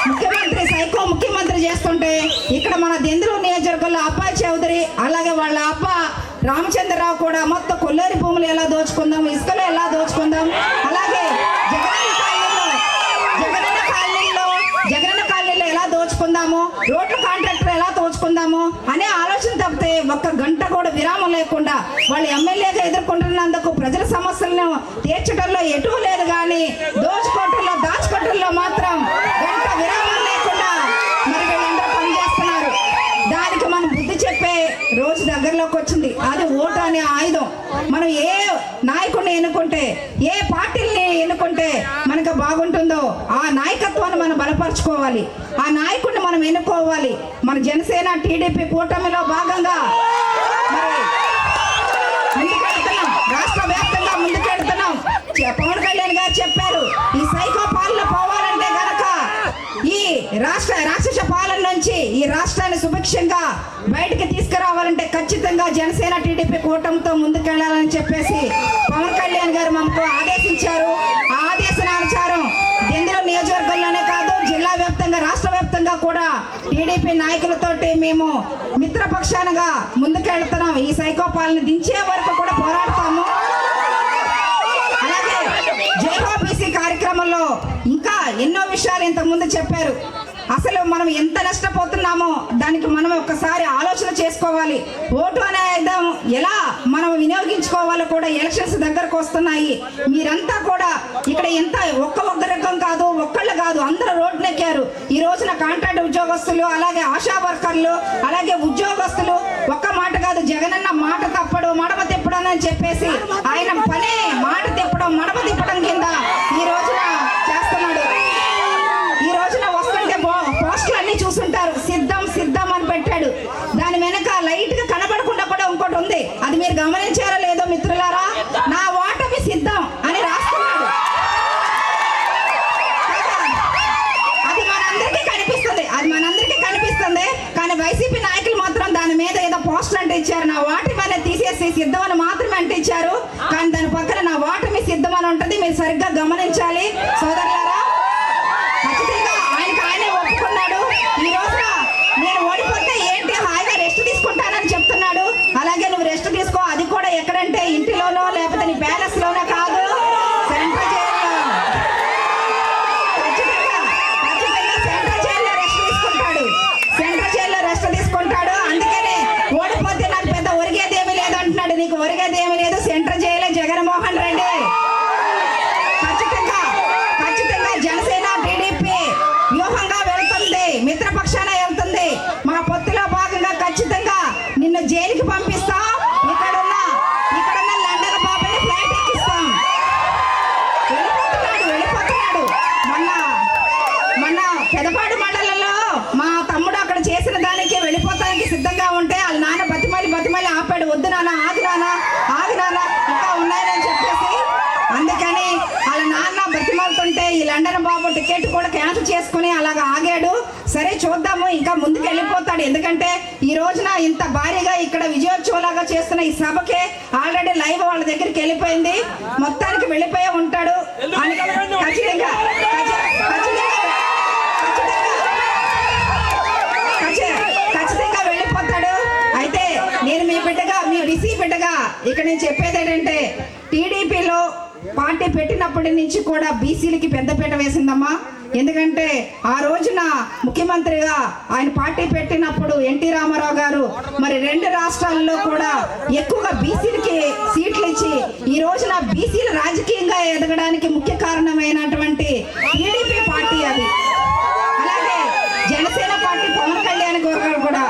ముఖ్యమంత్రి సైకో ముఖ్యమంత్రి చేస్తుంటే ఇక్కడ మన దెందులూరు నియోజకవర్గంలో అబ్బాయి చౌదరి అలాగే వాళ్ళ అబ్బా రామచంద్రరావు కూడా మొత్తం కొల్లేరు భూములు ఎలా దోచుకుందాం, ఇసుకలు ఎలా దోచుకుందాం, అలాగే జగనన్న కాలనీలో ఎలా దోచుకుందాము, రోడ్ల కాంట్రాక్టర్ ఎలా దోచుకుందాము అనే ఆలోచన తప్పితే ఒక్క గంట కూడా విరామం లేకుండా వాళ్ళు ఎమ్మెల్యేగా ఎదుర్కొంటున్నందుకు ప్రజల సమస్యలను తీర్చడంలో ఎటూ లేదు, కానీ దోచుకోవటంలో దాచుకోవటంలో మాత్రం గంట విరామం లేకుండా మరి వీళ్ళందరూ పనిచేస్తున్నారు. దానికి మనం బుద్ధి చెప్పే రోజు దగ్గరలోకి వచ్చింది. అది ఓటు అనే ఆయుధం. మనం ఏ నాయకుడిని ఎన్నుకుంటే, ఏ పార్టీని ఎన్నుకుంటే మనకు బాగుంటుందో ఆ నాయకత్వాన్ని మనం బలపరచుకోవాలి, ఆ నాయకుడిని మనం ఎన్నుకోవాలి. మన జనసేన టీడీపీ కూటమిలో భాగంగా మరి ముందుకెళ్తున్నాం, రాష్ట్ర వ్యాప్తంగా ముందుకెళ్తున్నాం. పవన్ కళ్యాణ్ గారు చెప్పారు, ఈ సైకో పాలన పోవాలంటే గనక ఈ రాక్షస పాలన నుంచి ఈ రాష్ట్రాన్ని సుభిక్షంగా బయటికి తీసుకురావాలంటే ఖచ్చితంగా జనసేన టీడీపీ కూటమితో ముందుకెళ్లాలని చెప్పేసి పవన్ కళ్యాణ్ గారు మనకు ఆదేశించారు. ఆ ఆదేశానుసారం దెందులూరు నియోజకవర్గంలోనే కాదు జిల్లా వ్యాప్తంగా, రాష్ట్ర వ్యాప్తంగా కూడా టీడీపీ నాయకులతోటి మేము మిత్రపక్షాలుగా ముందుకెళ్తున్నాం. ఈ సైకో పాలన దించే వరకు కూడా పోరాడతాము. అలాగే జైహో బీసీ కార్యక్రమంలో ఇంకా ఎన్నో విషయాలు ఇంతకుముందు చెప్పారు. అసలు మనం ఎంత నష్టపోతున్నామో దానికి మనం ఒక్కసారి ఆలోచన చేసుకోవాలి. ఓటు అనే ఆయుధం ఎలా మనం వినియోగించుకోవాలో కూడా ఎలక్షన్స్ దగ్గరకు వస్తున్నాయి. మీరంతా కూడా ఇక్కడ ఎంత ఒక్క రకం కాదు, ఒక్కళ్ళు కాదు, అందరూ రోడ్డునెక్కారు. ఈ రోజున కాంట్రాక్ట్ ఉద్యోగస్తులు, అలాగే ఆశా వర్కర్లు, అలాగే ఉద్యోగస్తులు ఒక్క మాట కాదు, జగనన్న మాట తప్పడు మడమ తిప్పడం అని చెప్పేసి ఆయన పనే మాట తిప్పడం, మడమ తిప్పడం కింద ఈ రోజున చేస్తున్నాడు. ఈ రోజున వస్తుంటే పోస్టులు అన్ని చూస్తుంటారు, సిద్ధం సిద్ధం అని పెట్టాడు. దాని వెనక లైట్ గా కనబడకుండా కూడా ఇంకోటి ఉంది. అది మీరు గమనించారో లేదో మిత్రులారా, నా ఓటమి సిద్ధం అని రాస్తున్నాడు. అది మనందరికీ కనిపిస్తుంది, కానీ వైసీపీ నాయకులు మాత్రం దాని మీద ఏదో పోస్టులు అంటే ఇచ్చారు. నా ఓటమి అనేది తీసేసి సిద్ధం అని మాత్రమే అంటే ఇచ్చారు, కానీ దాని పక్కన నా ఓటమి సిద్ధం అని ఉంటుంది. మీరు సరిగ్గా గమనించాలి సోదరులారా. ఖచ్చితంగా ఆయనే ఒప్పుకున్నాడు. ఈ రోజున నేను ఓడిపోతే ఏంటి హాయిగా రెస్ట్ తీసుకుంటానని చెప్తున్నాడు. అలాగే నువ్వు రెస్ట్ తీసుకో, అది కూడా ఎక్కడంటే ఇంటిలోనో లేకపోతే నీ ప్యాలెస్ లోనో కాదు, సెంట్రల్ జైల్లో. ఖచ్చితంగా సెంట్రల్ జైల్లో రెస్ట్ తీసుకుంటాడు, సెంట్రల్ జైల్లో రెస్ట్ తీసుకుంటాడు. అందుకనే ఓడిపోతే నాకు పెద్ద ఒరిగేదేమీ లేదు అంటున్నాడు. నీకు ఒరిగేదేమీ లేదు, సెంట్రల్ జైల్లో జగన్మోహన్ రెడ్డి. ఖచ్చితంగా జనసేన టీడీపీ వ్యూహంగా వెళ్తుంది, మిత్రపక్షాన వెళ్తుంది. మా పొత్తులో భాగంగా ఖచ్చితంగా నిన్ను జైలుకి పంపిస్తాం. ఇక్కడున్న లండన్ బాబుని ఫ్లైట్ ఎక్కిస్తాం. వెళ్ళిపోతున్నాడు. మొన్న పెదపాడు మండలంలో మా తమ్ముడు అక్కడ చేసిన దానికి వెళ్ళిపోతానికి సిద్ధంగా ఉంటే వాళ్ళ నాన్న బతిమలి ఆపాడు. వద్దు నాన్న, ఆగు నాన్న ఇంకా ఉన్నాయని చెప్పేసి. అందుకని వాళ్ళ నాన్న బతిమాలుతుంటే ఈ లండన్ బాబు టికెట్ కూడా క్యాన్సిల్ చేసుకుని అలాగా ఆగాడు. సరే చూద్దాము, ఇంకా ముందుకు వెళ్ళిపోతాడు. ఎందుకంటే ఈ రోజున ఇంత భారీగా ఇక్కడ విజయోత్సవంలాగా చేస్తున్న ఈ సభకే ఆల్రెడీ లైవ్ వాళ్ళ దగ్గరికి వెళ్ళిపోయింది. మొత్తానికి వెళ్ళిపోయే ఉంటాడు అని ఖచ్చితంగా వెళ్ళిపోతాడు. అయితే నేను మీ బీసీ బిడ్డగా ఇక్కడ నేను చెప్పేది ఏంటంటే, టీడీపీలో పార్టీ పెట్టినప్పటి నుంచి కూడా బీసీలకి పెద్దపీట వేసిందమ్మా. ఎందుకంటే ఆ రోజున ముఖ్యమంత్రిగా ఆయన పార్టీ పెట్టినప్పుడు ఎన్టీ రామారావు గారు మరి 2 రాష్ట్రాల్లో కూడా ఎక్కువగా బీసీలకి సీట్లు ఇచ్చి ఈ రోజున బీసీలు రాజకీయంగా ఎదగడానికి ముఖ్య కారణమైనటువంటి టీడీపీ పార్టీ అది. అలాగే జనసేన పార్టీ పవన్ కళ్యాణ్ గారు కూడా,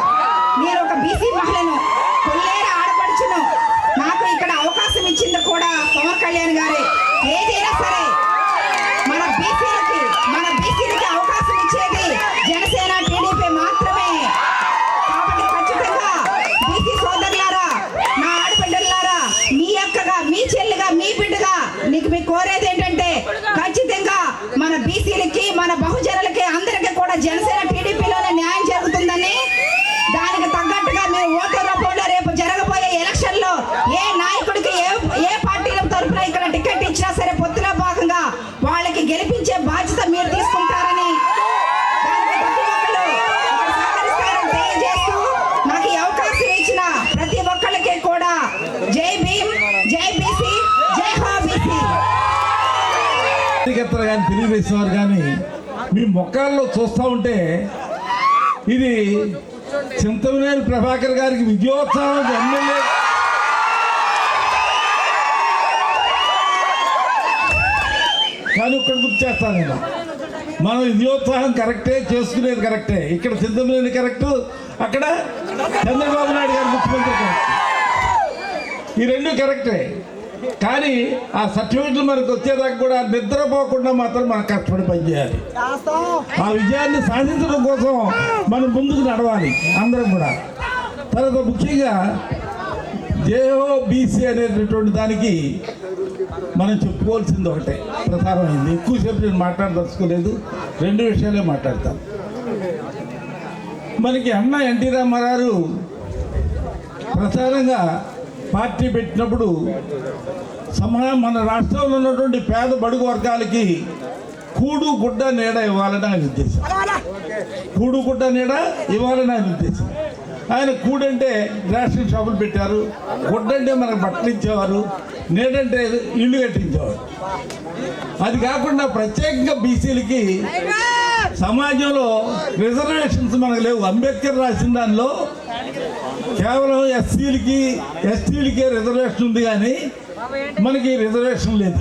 నేను ఒక బీసీ మహిళను, కొల్లేరు ఆడపడుచును, నాకు ఇక్కడ అవకాశం ఇచ్చింది కూడా పవన్ కళ్యాణ్ గారే. ఏదైనా సరే మన బీసీలకి అవకాశం ఇచ్చేది జనసేన టీడీపీ మాత్రమే. కాబట్టి ఖచ్చితంగా బీసీ సోదరులారా, నా ఆడబిడ్డలారా, మీ అక్కగా, మీ చెల్లిగా, మీ బిడ్డగా మీ కోరేది ఏంటంటే ఖచ్చితంగా మన బీసీలకి, మన బహుజనులకి అందరికీ కూడా జనసేన టీడీపీలోనే న్యాయం జరుగుతుందని, దానికి తగ్గట్టుగా మీరు ఓటు రూపంలో రేపు జరగబోయే ఎలక్షన్లో ఏ నాయకుడికి ఏ పార్టీ గెలిపించే బాధ్యత మీరు తీసుకుంటారని దానికి ప్రతి ఒక్కరు ఇక్కడ సహకరిస్తారని తెలియజేస్తూ నాకు ఈ అవకాశం ఇచ్చిన ప్రతి ఒక్కరికి కూడా జై భీమ్, జై బీసీ, జై హో బీసీ. కార్యకర్తలు కానీ తెలుగుదేశం వారు కానీ మీ మొక్కల్లో చూస్తూ ఉంటే ఇది చింతమనేని ప్రభాకర్ గారికి విజయోత్సవం ఎమ్మెల్యే కానీ ఒక్కటి గుర్తు చేస్తాను నేను, మనం విజయోత్సాహం కరెక్టే, చేసుకునేది కరెక్టే. ఇక్కడ చింతమనేని కరెక్ట్, అక్కడ చంద్రబాబు నాయుడు గారు ముఖ్యమంత్రి కరెక్ట్. ఈ రెండు కరెక్టే. కానీ ఆ సర్టిఫికెట్లు మనకు వచ్చేదాకా కూడా నిద్రపోకుండా మాత్రం మనం కష్టపడి పనిచేయాలి. ఆ విజయాన్ని సాధించడం కోసం మనం ముందుకు నడవాలి అందరం కూడా. తర్వాత ముఖ్యంగా జేఓబీసీ అనేటటువంటి దానికి మనం చెప్పుకోవాల్సింది ఒకటే ప్రధానమైంది. ఎక్కువసేపు నేను మాట్లాడదలుచుకోలేదు, రెండు విషయాలే మాట్లాడతాను. మనకి అన్న ఎన్టీ రామారావు ప్రధానంగా పార్టీ పెట్టినప్పుడు మన రాష్ట్రంలో ఉన్నటువంటి పేద బడుగు వర్గాలకి కూడు గుడ్డ నీడ ఇవ్వాలని ఆయన ఉద్దేశం. కూడు గుడ్డ నీడ ఇవ్వాలని ఆయన ఉద్దేశం. ఆయన కూడంటే రేషన్ షాపులు పెట్టారు, గుడ్డంటే మనకు బట్టలు ఇచ్చేవారు, నీడంటే ఇల్లు కట్టించేవారు. అది కాకుండా ప్రత్యేకంగా బీసీలకి సమాజంలో రిజర్వేషన్స్ మనకు లేవు. అంబేద్కర్ రాసిన దానిలో కేవలం ఎస్సీలకి ఎస్టీలకే రిజర్వేషన్ ఉంది, కానీ మనకి రిజర్వేషన్ లేదు.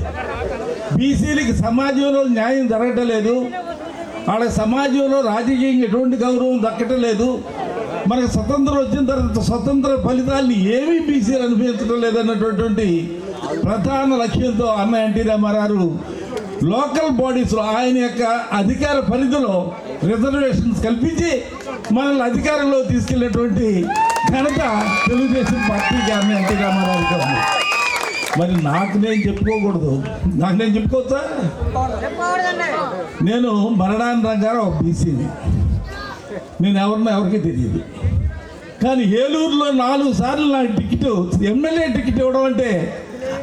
బీసీలకి సమాజంలో న్యాయం జరగటం లేదు, వాళ్ళ సమాజంలో రాజకీయంగా ఎటువంటి గౌరవం దక్కటం లేదు. మనకు స్వతంత్రం వచ్చిన తర్వాత స్వతంత్ర ఫలితాన్ని ఏమీ బీసీలు అనుభవించడం లేదన్నటువంటి ప్రధాన లక్ష్యంతో అన్న ఎన్టీ రామారావు లోకల్ బాడీస్లో ఆయన యొక్క అధికార పరిధిలో రిజర్వేషన్స్ కల్పించి మనల్ని అధికారంలో తీసుకెళ్ళినటువంటి ఘనత తెలుగుదేశం పార్టీకి అన్న ఎన్టీ రామారావుకి ఉంది. మరి నాకు నేను చెప్పుకోకూడదు, నాకు నేను చెప్పుకోవచ్చా? నేను మరణాన్ రంగారావు బీసీని, నేను ఎవరికి తెలియదు. కానీ ఏలూరులో 4 సార్లు నాకు టికెట్, ఎమ్మెల్యే టికెట్ ఇవ్వడం అంటే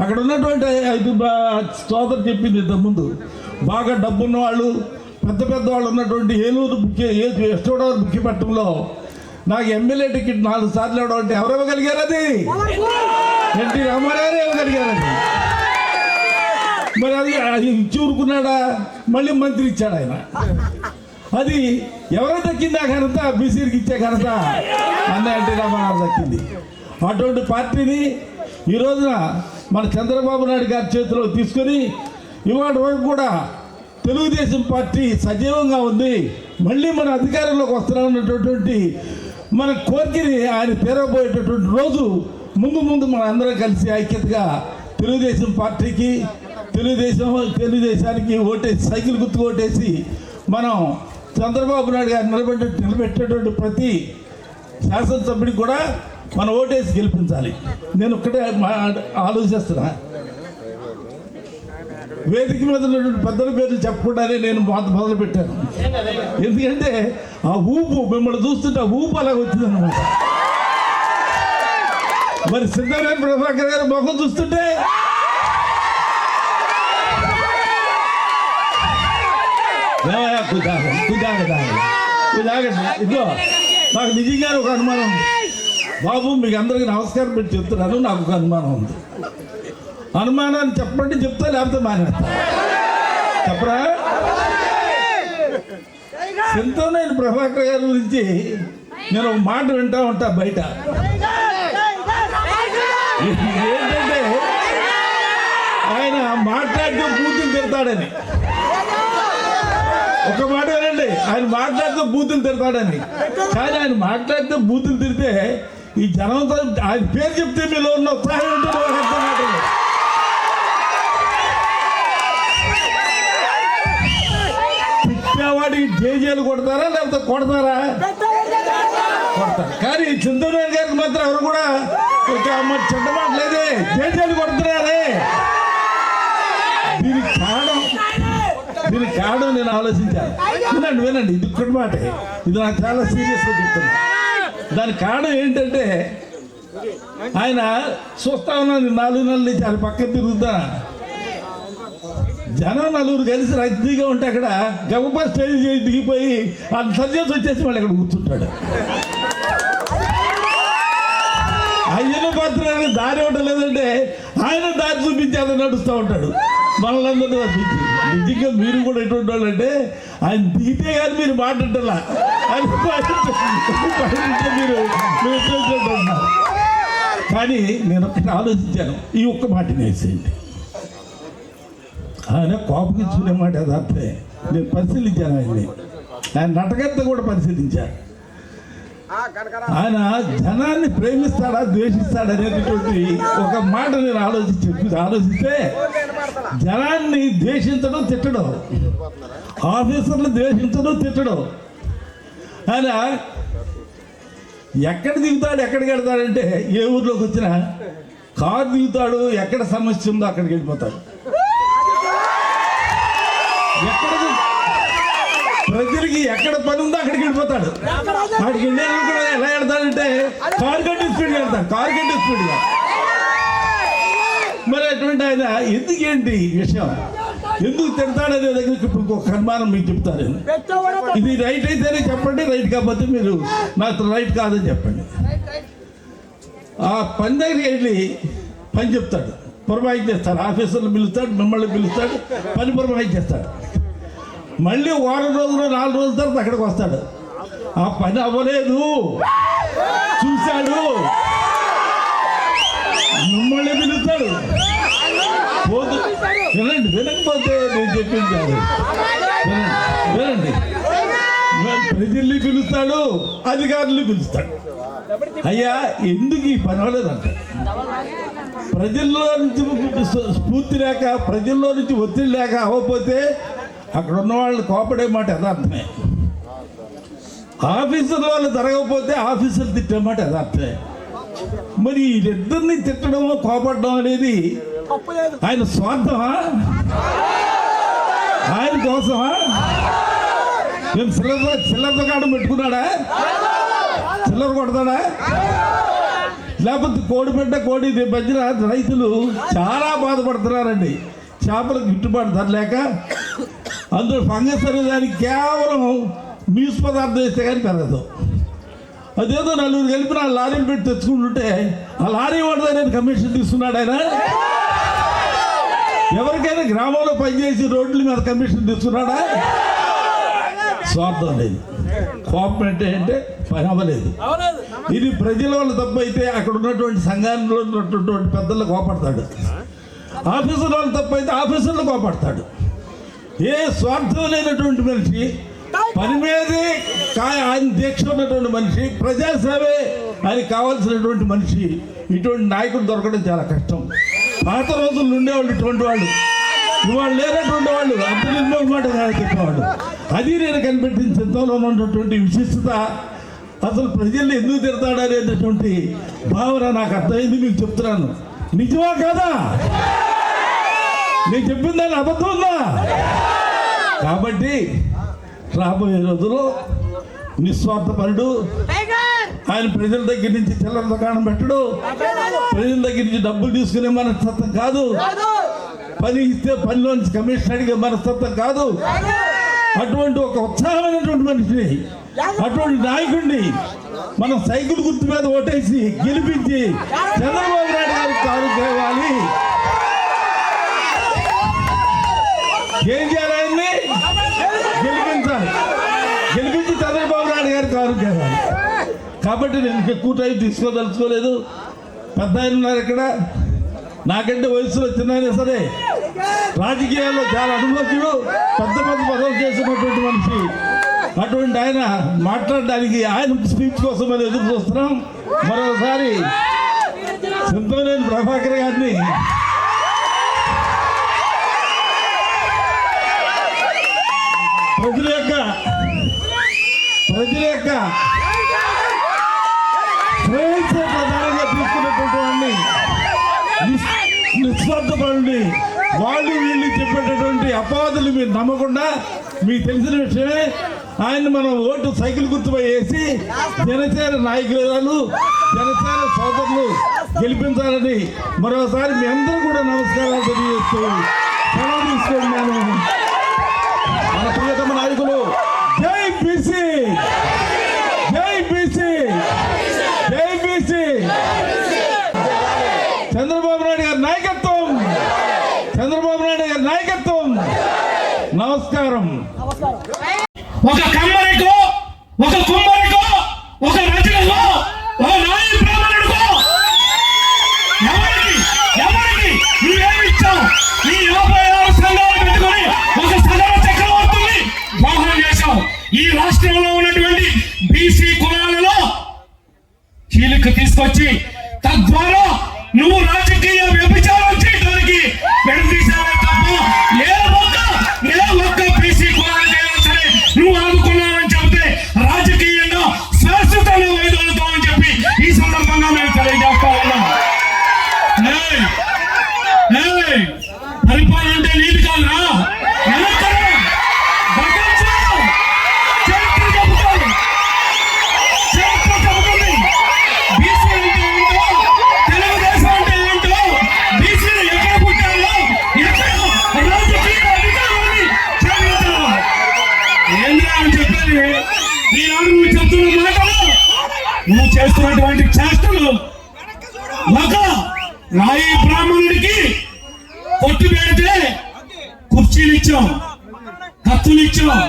అక్కడ ఉన్నటువంటి 5 సోదరు చెప్పింది ఇంతకుముందు, బాగా డబ్బున్న వాళ్ళు, పెద్ద పెద్ద వాళ్ళు ఉన్నటువంటి ఏలూరు వెస్ట్ గోదావరి ముఖ్యపట్నంలో నాకు ఎమ్మెల్యే టికెట్ 4 సార్లు ఇవ్వడం అంటే ఎవరు ఇవ్వగలిగారు? అది ఎన్టీ రామారావు ఇవ్వగలిగారది. మరి అది ఇచ్చి ఊరుకున్నాడా? మళ్ళీ మంత్రి ఇచ్చాడు ఆయన. అది ఎవరో దక్కింది ఆ ఘనత? బీసీకి ఇచ్చే ఘనత అన్న ఎన్టీ రామారావు దక్కింది. అటువంటి పార్టీని ఈ రోజున మన చంద్రబాబు నాయుడు గారి చేతిలో తీసుకొని ఇవాళ వరకు కూడా తెలుగుదేశం పార్టీ సజీవంగా ఉంది. మళ్ళీ మన అధికారంలోకి వస్తున్నామన్నటువంటి మన కోరికని ఆయన తీరబోయేటటువంటి రోజు ముందు మన అందరం కలిసి ఐక్యతగా తెలుగుదేశం పార్టీకి తెలుగుదేశానికి ఓటేసి, సైకిల్ గుర్తు ఓటేసి మనం చంద్రబాబు నాయుడు గారు నిలబెట్టేటువంటి ప్రతి శాసనసభ్యుడికి కూడా మనం ఓటేసి గెలిపించాలి. నేను ఒక్కటే ఆలోచిస్తున్నా, వేదిక మీద ఉన్నటువంటి పెద్దల పేర్లు చెప్పకుండానే నేను మొదలు పెట్టాను. ఎందుకంటే ఆ ఊపు మిమ్మల్ని చూస్తుంటే ఆ ఊపు అలాగ వచ్చిందనమాట. మరి సింధమనేని ప్రభాకర్ గారి ముఖం చూస్తుంటే ఇదిగో నాకు నిజంగా ఒక అనుమానం ఉంది బాబు, మీకు అందరికీ నమస్కారం పెట్టి చెప్తున్నాను. నాకు ఒక అనుమానం ఉంది. అనుమానాన్ని చెప్పండి, చెప్తా, లేకపోతే మానేస్తా. చెప్పరా? సింధమనేని ప్రభాకర్ గారి గురించి నేను ఒక మాట వింటా ఉంటా బయట. ఏంటంటే ఆయన మాట్లాడుతూ బూతులు తిడతాడని. ఒక మాట వినండి, ఆయన మాట్లాడుతూ బూతులు తిడతాడని. కానీ ఆయన మాట్లాడితే బూతులు తిడితే ఈ జనంతో ఆయన పేరు చెప్తే మీలో ఉన్న ఉత్సాహం ఉంటుంది. పిచ్చేవాడికి జేజేలు కొడతారా లేకపోతే కొడతారా? కొడతారు. కానీ సింధమనేని గారికి మాత్రం ఎవరు కూడా చెడ్డ మాట లేదే, జేజేలు కొడుతున్నారే. దీనికి కారణం నేను ఆలోచించాను. వినండి, ఇది ఒక్కటి మాట, ఇది నాకు చాలా సీరియస్గా చెప్తున్నా. దానికి కారణం ఏంటంటే ఆయన చూస్తా ఉన్నాను 4 నెలల నుంచి ఆయన పక్కన తిరుగుతా. జనం నలుగురు కలిసి రద్దీగా ఉంటే అక్కడ గొప్ప స్టేజ్ చేసి దిగిపోయి ఆ సర్జెస్ వచ్చేసి మళ్ళీ అక్కడ కూర్చుంటాడు. అయ్యన పాత్ర దారి ఇవ్వటం లేదంటే ఆయన దారి చూపించి అతను నడుస్తూ ఉంటాడు మనలందరూ తప్పించి. నిజంగా మీరు కూడా ఎటువంటి వాళ్ళు అంటే ఆయన దిగితే కానీ మీరు మాట్లాడాలా అని మీరు కానీ నేను ఒకటి ఆలోచించాను, ఈ ఒక్క మాట వేసేయండి. ఆయన కోపగించుకునే మాట యథార్థే. నేను పరిశీలించాను ఆయన్ని, ఆయన నటకంతా కూడా పరిశీలించాను. ఆయన జనాన్ని ప్రేమిస్తాడా ద్వేషిస్తాడా అనేటటువంటి ఒక మాట నేను ఆలోచిస్తే జనాన్ని ద్వేషించడం తిట్టడం, ఆఫీసర్లు ద్వేషించడం తిట్టడం. ఆయన ఎక్కడ దిగుతాడు ఎక్కడికి వెళ్తాడంటే ఏ ఊర్లోకి వచ్చినా కారు దిగుతాడు, ఎక్కడ సమస్య ఉందో అక్కడికి వెళ్ళిపోతాడు. ప్రజలకి ఎక్కడ పని ఉందో అక్కడికి వెళ్ళిపోతాడు. అక్కడికి వెళ్ళేది కూడా ఎలా వెళ్తాడంటే కారు కంటే స్పీడ్గా వెళ్తాడు, కారు కంటే స్పీడ్గా. మరి అటువంటి ఆయన ఎందుకేంటి విషయం, ఎందుకు తిడతాడనే దగ్గరికి ఇప్పుడు ఇంకొక అనుమానం మీకు చెప్తారు. ఇది రైట్ అయితేనే చెప్పండి, రైట్ కాకపోతే మీరు నాకు రైట్ కాదని చెప్పండి. ఆ పని దగ్గరికి వెళ్ళి పని చెప్తాడు, పురమాయికి చేస్తాడు, ఆఫీసర్లు పిలుస్తాడు, మిమ్మల్ని పిలుస్తాడు, పని పురమాయికి చేస్తాడు. మళ్ళీ వారం రోజులు 4 రోజుల తర్వాత అక్కడికి వస్తాడు, ఆ పని అవ్వలేదు చూశాడు, మిమ్మల్ని పిలుస్తాడు. పోతు వినండి, వినకపోతే నేను చెప్పింది కాదు, వినండి. ప్రజల్ని పిలుస్తాడు, అధికారులు పిలుస్తాడు. అయ్యా ఎందుకు ఈ పని అవ్వలేదంట, ప్రజల్లో నుంచి స్ఫూర్తి లేక, ప్రజల్లో నుంచి ఒత్తిడి లేక అవ్వకపోతే అక్కడ ఉన్న వాళ్ళు కోపడే మాట యథార్థమే. ఆఫీసర్ల వాళ్ళు జరగకపోతే ఆఫీసర్ తిట్టే మాట యథార్థమే. మరి వీళ్ళిద్దరిని తిట్టడమో కోపడడం అనేది ఆయన స్వార్థమా, ఆయన కోసమా? నేను చిల్లర దుకాణం పెట్టుకున్నాడా, చిల్లర కొడతాడా? లేకపోతే కోడిపెట్ట కోడి మధ్యన రైతులు చాలా బాధపడుతున్నారండి. చేపలకు గిట్టుబాటు ధర లేక అందులో ఫంగస్ అనే దానికి కేవలం నీసు పదార్థం వేస్తే కానీ పెరగదు. అదేదో నలుగురు కలిపి నా లారీలు పెట్టి తెచ్చుకుంటుంటే ఆ లారీ వాడిదా నేను కమిషన్ తీసుకున్నాడు ఆయన. ఎవరికైనా గ్రామంలో పనిచేసి రోడ్ల మీద కమిషన్ తీసుకున్నాడా? స్వార్థం లేదు. కోపం అంటే పని అవ్వలేదు. ఇది ప్రజల వల్ల తప్పు అయితే అక్కడ ఉన్నటువంటి సంఘాల్లో ఉన్నటువంటి పెద్దలు కోపడతాడు, ఆఫీసర్ వాళ్ళు తప్పు అయితే ఆఫీసర్లు కోపడతాడు. ఏ స్వార్థం లేనటువంటి మనిషి, పని మీదే ఆయన దీక్ష ఉన్నటువంటి మనిషి, ప్రజాసేవే ఆయనకి కావాల్సినటువంటి మనిషి, ఇటువంటి నాయకుడు దొరకడం చాలా కష్టం. పాత రోజుల్లో ఉండేవాళ్ళు ఇటువంటి వాళ్ళు, ఇవాళ లేనటువంటి వాళ్ళు, అర్థంలో మాట చెప్పేవాళ్ళు. అది నేను కనిపెట్టిన చిత్తంలో ఉన్నటువంటి విశిష్టత. అసలు ప్రజల్ని ఎందుకు తిడతాడనేటటువంటి భావన నాకు అర్థమైంది, మీకు చెప్తున్నాను. నిజమా కాదా? నేను చెప్పిన దాన్ని అబద్ధం ఉందా? కాబట్టి రాబోయే రోజుల్లో నిస్వార్థపరుడు, ఆయన ప్రజల దగ్గర నుంచి చిల్లర దుకాణం పెట్టడు, ప్రజల దగ్గర నుంచి డబ్బులు తీసుకునే మనస్తత్వం కాదు, పని ఇస్తే పనిలోంచి కమిషన్ అడిగే మనస్తత్వం కాదు. అటువంటి ఒక ఉత్సాహమైనటువంటి మనిషిని, అటువంటి నాయకుడిని మనం సైకిల్ గుర్తు మీద ఓటేసి గెలిపించి చంద్రబాబు నాయుడు గారికి కారు తేవాలి. ఏం చేయాలి? ఆయన్ని గెలిపించాలి, గెలిపించి చంద్రబాబు నాయుడు గారికి కారు తేవాలి. కాబట్టి నేను ఎక్కువ టైం తీసుకోదలుచుకోలేదు. పెద్ద ఆయన ఉన్నారు ఇక్కడ, నాకంటే వయసులో చిన్న సరే రాజకీయాల్లో చాలా అనుభవజ్ఞుడు, పెద్ద పెద్ద పదవులు చేసినటువంటి మనిషి. అటువంటి ఆయన మాట్లాడడానికి ఆయన స్పీచ్ కోసం మనం ఎదురు చూస్తున్నాం. మరోసారి చింతమనేని ప్రభాకర్ గారిని ప్రజల యొక్క శ్రేయస్సే ప్రధానంగా తీసుకున్నటువంటి వాడిని, నిస్వార్థపరుడిని, వాళ్ళు వీళ్ళు చెప్పేటటువంటి అపవాదులు మీరు నమ్మకుండా, మీకు తెలిసిన విషయమే, ఆయన మనం ఓటు సైకిల్ గుర్తుపై వేసి జనసేన నాయకులు, జనసేన సోదరులు గెలిపించాలని మరోసారి మీ అందరూ కూడా నమస్కారాలు తెలియజేస్తూ సెలవు తీసుకోండి. నాయుడు గారి నాయకత్వం. నమస్కారం. ఒక కమ్మరికో, ఒక కుమ్మరికో, ఒక రచనకో, ఒక నాయ బ్రాహ్మణుడికో ఎవరికి నువ్వేమి ఇచ్చావు? నీ 56 సంఘాలు పెట్టుకొని ఒక సదర చక్రవర్తిని మోహనం చేశావు. ఈ రాష్ట్రంలో ఉన్నటువంటి బీసీ కులాలలో చీలిక తీసుకొచ్చి తద్వారా నువ్వు రాజకీయ వ్యభిచారం చేయడానికి పెడతీసావే తప్ప ఏ ఒక్క బీసీ కులానికైనా సరే నువ్వు ఆదుకున్నావని చెబితే రాజకీయంగా శాశ్వతంగా వైదొలుతామని చెప్పి ఈ సందర్భంగా మేము తెలియజేస్తా ఉన్నాం. పరిపాలన అంటే నీది కాదురా, ఈనాడు నువ్వు చెప్తున్న మాటలు, నువ్వు చేస్తున్నటువంటి చేష్టలు ఒక నాయి బ్రాహ్మణుడికి కొట్టు పెడితే కుర్చీలు ఇచ్చాం, కత్తులు ఇచ్చాం,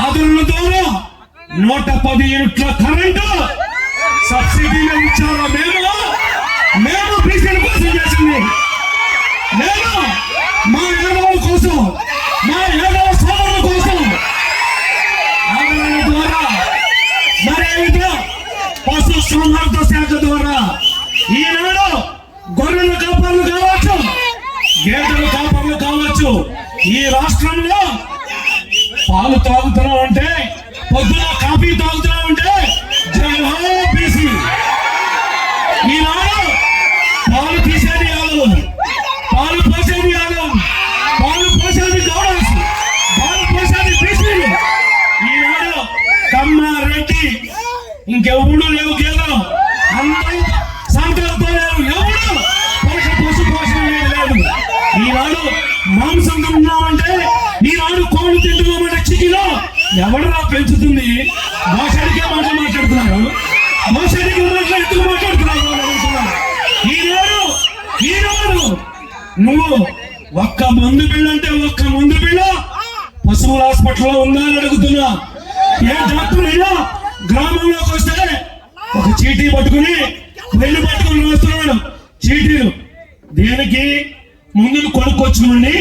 ఆదరణ ద్వారా 110 యూనిట్ల కరెంటు సబ్సిడీలో ఇచ్చారా? మేము బీసీల కోసం చేసింది, మేము మా యాదవుల కోసం, మా యాదవ సోదరుల కోసం ఆదరణ ద్వారా, మరేమిటో పశు సంవర్ధ శాఖ ద్వారా ఈనాడు గొర్రెల కాపర్లు కావచ్చు, గేదెల కాపర్లు కావచ్చు, ఈ రాష్ట్రంలో పాలు తాగుతున్నాం అంటే, పొద్దున కాఫీ తాగుతున్నాం అంటే జై బీసీ. ఈనాడు పాలు తీసేది యాదవ్, పాలు పోసేది యాదవ్, పాలు పోసేది గౌడస్, పాలు పోసేది బీసీలు. ఈనాడు కమ్మ రెడ్డి ఇంకెప్పుడు లేవు గేదెలు, అందరూ సంతలతో లేవు, ఎవడు పశు పోషణ లేదు. ఈనాడు మాంసం తింటున్నామంటే, ఈనాడు కోళ్ళు తింటున్నామంటే చికిలో ఎవడరా పెంచుతుంది? మోసడికే మాట్లాడుతున్నారు, మోసడికి ఎందుకు మాట్లాడుతున్నారు? ఈనాడు నువ్వు ఒక్క మందు బిళ్ళ అంటే ఒక్క మందు బిళ్ళ పశువుల హాస్పిటల్లో ఉందా అని అడుగుతున్నా. ఏ డాక్టర్ అయినా గ్రామంలోకి వస్తే ఒక చీటీ పట్టుకుని వెళ్ళి పట్టుకుని వస్తున్నాడు చీటీలు. దేనికి? ముందుకు కొనుక్కొచ్చుకుని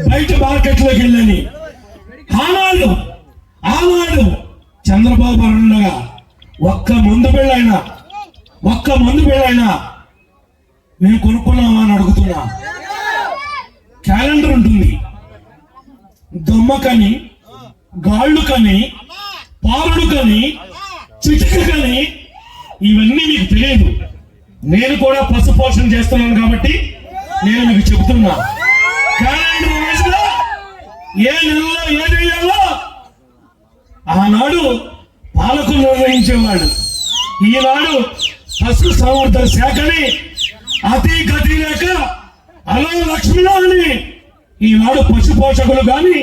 బయట మార్కెట్లోకి వెళ్ళని. ఆనాడు చంద్రబాబు ఉండగా ఒక్క మందు బిళ్ళైనా నేను కొనుక్కున్నావా అని అడుగుతున్నా. క్యాలెండర్ ఉంటుంది, దొమ్మకని, గాళ్ళు కని, పాలుడు కని, చిటిక కని, ఇవన్నీ మీకు తెలియదు. నేను కూడా పశు పోషణ చేస్తున్నాను కాబట్టి నేను మీకు చెబుతున్నా. క్యాలెండర్ వైజ్ గా ఏ నెలలో ఏది వేయాలో ఆనాడు పాలకులు నిర్ణయించేవాడు. ఈనాడు పశు సంవర్ధన శాఖని అతి గతి లేక అలా లక్ష్మిలో అని ఈనాడు పశు పోషకులు కానీ,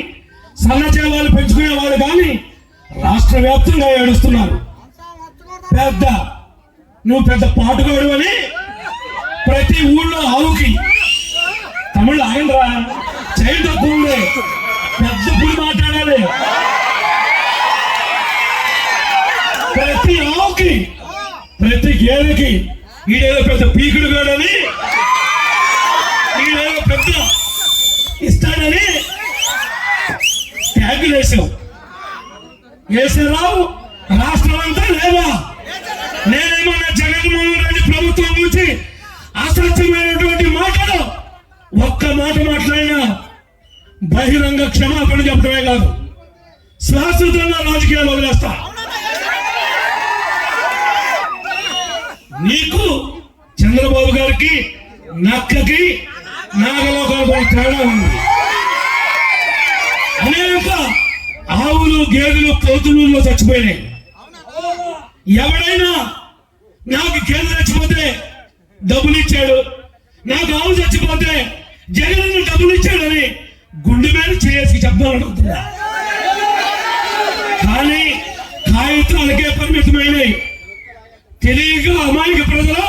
సన్నచేవాళ్ళు పెంచుకునే వాళ్ళు కానీ రాష్ట్ర వ్యాప్తంగా ఏడుస్తున్నారు. నువ్వు పెద్ద పాటుకోడు అని ప్రతి ఊళ్ళో ఆవుకి, తమిళ ఆగండ్రా చైన్ తక్కువ ఉంది, పెద్ద పులి మాట్లాడాలి. ప్రతి ఆవుకి, ప్రతి గేదెకి ఈడేదో పెద్ద పీకుడు కాడని, ఈడేదో పెద్ద ఇస్తాడని ట్యాగులు వేసారావు. రాష్ట్రం అంతా లేదా? నేనేమన్నా జగన్మోహన్ రెడ్డి ప్రభుత్వం గురించి అసత్యమైనటువంటి మాటలు ఒక్క మాట మాట్లాడినా బహిరంగ క్షమాపణ చెప్పడమే కాదు, శాశ్వతంగా రాజకీయాలు వదిలేస్తా. నీకు చంద్రబాబు గారికి నక్కకి నాగలోకానికి తేడా ఉంది. అనేక ఆవులు, గేదెలు పోతులూరులో చచ్చిపోయినాయి. ఎవడైనా నాకు గేదె చచ్చిపోతే డబ్బులు ఇచ్చాడు, నాకు ఆవు చచ్చిపోతే జగన్ డబ్బులు ఇచ్చాడని గుండె మీద చేసి చెప్పాలనుకుంటున్నా. కానీ కాగితాలకే పరిమితమైనవి. తెలియక అమాయక ప్రజలు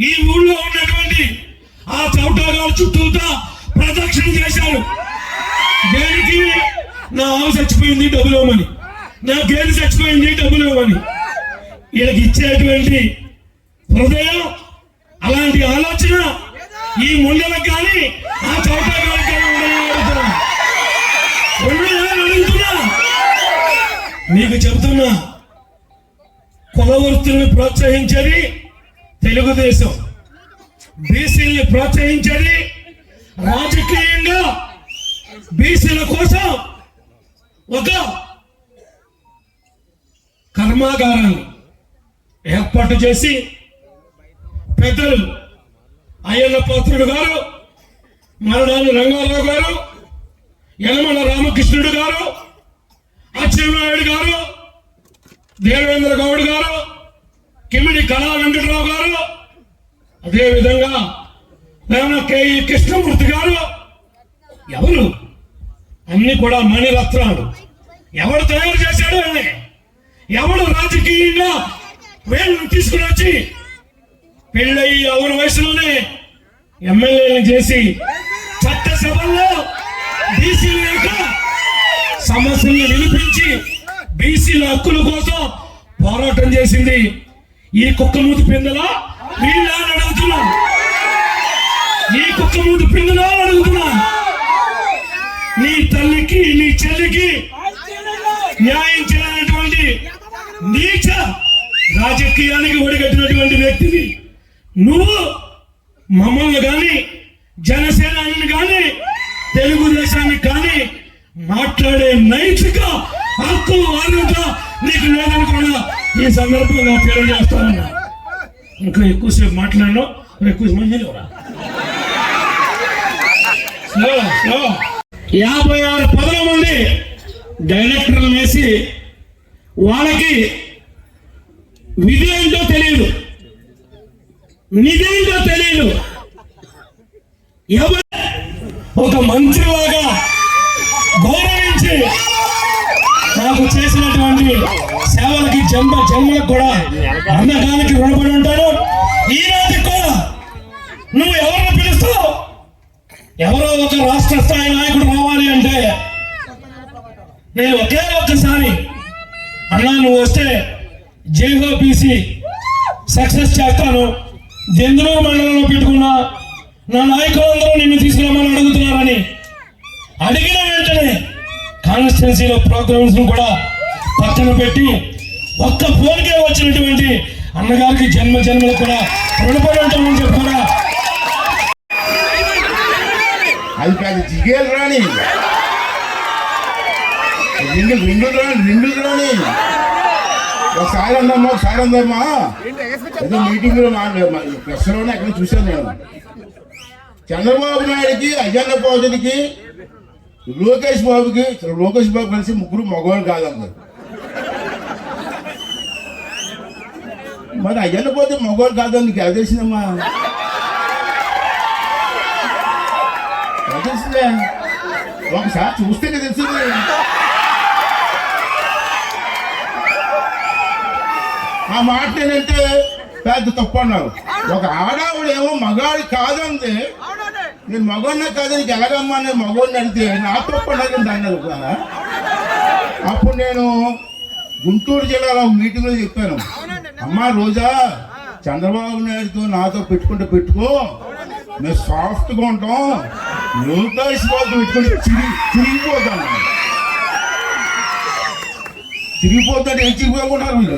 ఈ ఊళ్ళో ఉన్నటువంటి ఆ చౌటాగారు చుట్టూతా ప్రదక్షిణ ఇచ్చాడు. దేనికి? నా ఆవు చచ్చిపోయింది డబ్బులు ఇవ్వమని, నా గేదె చచ్చిపోయింది డబ్బులు ఇవ్వమని. వీళ్ళకి ఇచ్చేటువంటి హృదయం, అలాంటి ఆలోచన ఈ ముండలకు కానీ ఆ చౌటా గారికి కానీ అడుగుతున్నా. మీకు చెబుతున్నా, కుల వృత్తుల్ని ప్రోత్సహించేది తెలుగుదేశం, బీసీల్ని ప్రోత్సహించేది రాజకీయంగా బీసీల కోసం ఒక కర్మాగారాన్ని ఏర్పాటు చేసి పెద్దలు అయ్యన్న పాత్రుడు గారు, మరణాలు రంగారావు గారు, యనమల రామకృష్ణుడు గారు, అచ్చెన్నాయుడు గారు, దేవేంద్ర గౌడ్ గారు, కిమిడి కళా వెంకటరావు గారు, అదేవిధంగా కేఈ కృష్ణమూర్తి గారు, ఎవరు అన్ని కూడా మణిరత్నాలు. ఎవడు తయారు చేశాడు అని, ఎవడు రాజకీయంగా వీళ్ళని తీసుకుని వచ్చి పెళ్ళయి ఎవరి వయసులోనే ఎమ్మెల్యేలను చేసి చట్టసభల్లో బీసీల యొక్క సమస్యల్ని వినిపించి బీసీల హక్కుల కోసం పోరాటం చేసింది ఈ కుక్కమూతి పిందలా వీళ్ళ అడుగుతున్నా. ఈ కుక్కమూతి పిందలా అడుగుతున్నా. నీ తల్లికి నీ చెల్లికి న్యాయం చేయాలనేటువంటి నీచ రాజకీయానికి ఒడిగట్టినటువంటి వ్యక్తిని నువ్వు మమ్మల్ని కానీ జనసేనాన్ని కానీ తెలుగుదేశాన్ని కానీ మాట్లాడే నైతిక హక్కు అర్హత నీకు లేదని కూడా ఈ సందర్భంగా తెలియజేస్తానన్నా. ఇంకా ఎక్కువసేపు మాట్లాడను, ఎక్కువ మంది 56 పదుల మంది డైరెక్టర్లు వేసి వాళ్ళకి విధి ఏంటో తెలియదు, నిధేంటో తెలియదు. ఎవరు ఒక మంత్రిలాగా గౌరవించి నాకు చేసినటువంటి సేవలకి జన్మలకు కూడా అన్నదానికి రుణపడి ఉంటాను. ఈనాటికి కూడా నువ్వు ఎవరిని పిలుస్తావు? ఎవరో ఒక రాష్ట్ర స్థాయి నాయకుడు రావాలి అంటే నేను ఒకే ఒక్కసారి అన్నా నువ్వు వస్తే జైహో బీసీ సక్సెస్ చేస్తాను, జంద్రూ మండలంలో పెట్టుకున్న నా నాయకులందరూ నిన్ను తీసుకురామని అడుగుతున్నారని అడిగిన వెంటనే కాన్స్టిట్యున్సీలో ప్రోగ్రామ్స్ కూడా పక్కన పెట్టి ఒక్క ఫోన్కే వచ్చినటువంటి అన్నగారికి జన్మలకు కూడా రుణపడి ఉంటామని చెప్పారా. అది పెద్ద జిగేలు రాని రెండు రాని ఒకసారి అందమ్మా ఏదో మీటింగ్లో ప్రెస్లోనే ఎక్కడ చూశాను నేను. చంద్రబాబు నాయుడికి, అయ్యన్న పాత్రుడికి, లోకేష్ బాబు కలిసి ముగ్గురు మగవాళ్ళు కాదన్నారు. మరి అయ్యన్న పోతే మగవాళ్ళు కాదని నీకు ఎలా తెలిసిందమ్మా? తెలిసిందే, ఒకసారి చూస్తే తెలిసింది. ఆ మాట ఏంటంటే పెద్ద తప్పు అన్నారు. ఒక ఆడావిడేమో మగాడి కాదంది, నేను మగవాడినే కాదు నీకు ఎలాగమ్మా నేను మగవాడిని అడిగితే నా తప్పు అన్నది అన్నారు. అప్పుడు నేను గుంటూరు జిల్లాలో మీటింగ్లో చెప్పాను, అమ్మా రోజా చంద్రబాబు నాయుడుతో నాతో పెట్టుకో, మేము సాఫ్ట్గా ఉంటాం, లోకేష్ బాబు పెట్టుకుంటే చిరిగిపోతాను. చిరిగిపోతాడు, ఏం చిరిగిపోకుంటారు మీరు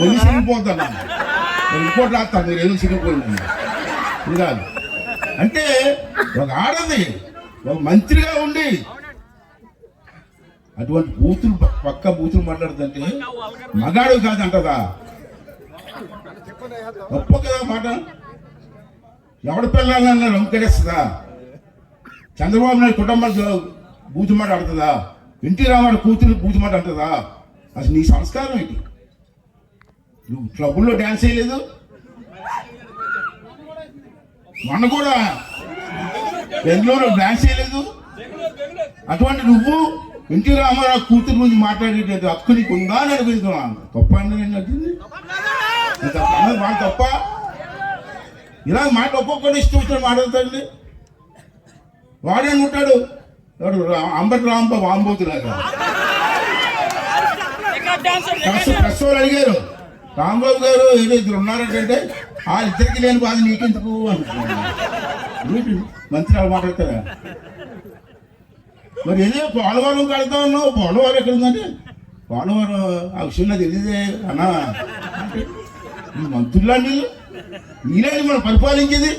ఒళ్ళు చిరిగిపోతాను, రిపోర్ట్ రాస్తాను మీరు ఏదో చిరిగిపోయింది కాదు. అంటే ఒక ఆడది ఒక మంత్రిగా ఉండి అటువంటి పక్క బూతులు మాట్లాడుతుంటే మగాడు కాదంటదా? గొప్ప కదా మాట. ఎవడ పిల్లలన్నా రంకరేస్తుందా? చంద్రబాబు నాయుడు కుటుంబం బూతు మాట ఆడుతుందా? ఎన్టీ రామారావు కూతురు బూతు మాట అంటుందా? అసలు నీ సంస్కారం ఏంటి? నువ్వు క్లబ్బుల్లో డ్యాన్స్ చేయలేదు, మొన్న కూడా బెంగళూరులో డ్యాన్స్ చేయలేదు. అటువంటి నువ్వు ఎన్టీ రామారావు కూతురు గురించి మాట్లాడేటట్టు హక్కు నీకు ఉందా అని అడుగుతున్నాను. తప్ప అండి నేను వచ్చింది అన్నది మాట తప్ప. ఇలా మాట ఒక్కొక్కటి ఇష్టం వచ్చిన మాట్లాడతాండి. వాడే ఉంటాడు అంబటి రాంబాబు ఆంబోతులాగా. ప్రెస్ వాళ్ళు అడిగారు రాంబాబు గారు ఏదో ఇద్దరు ఉన్నారంటే వాళ్ళిద్దరికి లేని బాధ నీకెందుకు అంటున్నాను. మంత్రి వాళ్ళు మాట్లాడతారా? మరి ఏదో పోలవరం కడతా ఉన్నావు, పోలవరం ఎక్కడ ఉందంటే పోలవరం ఆ విషయం నాకు తెలియదే అన్నా. ఈ మంత్రులా నీళ్ళని మనం పరిపాలించేది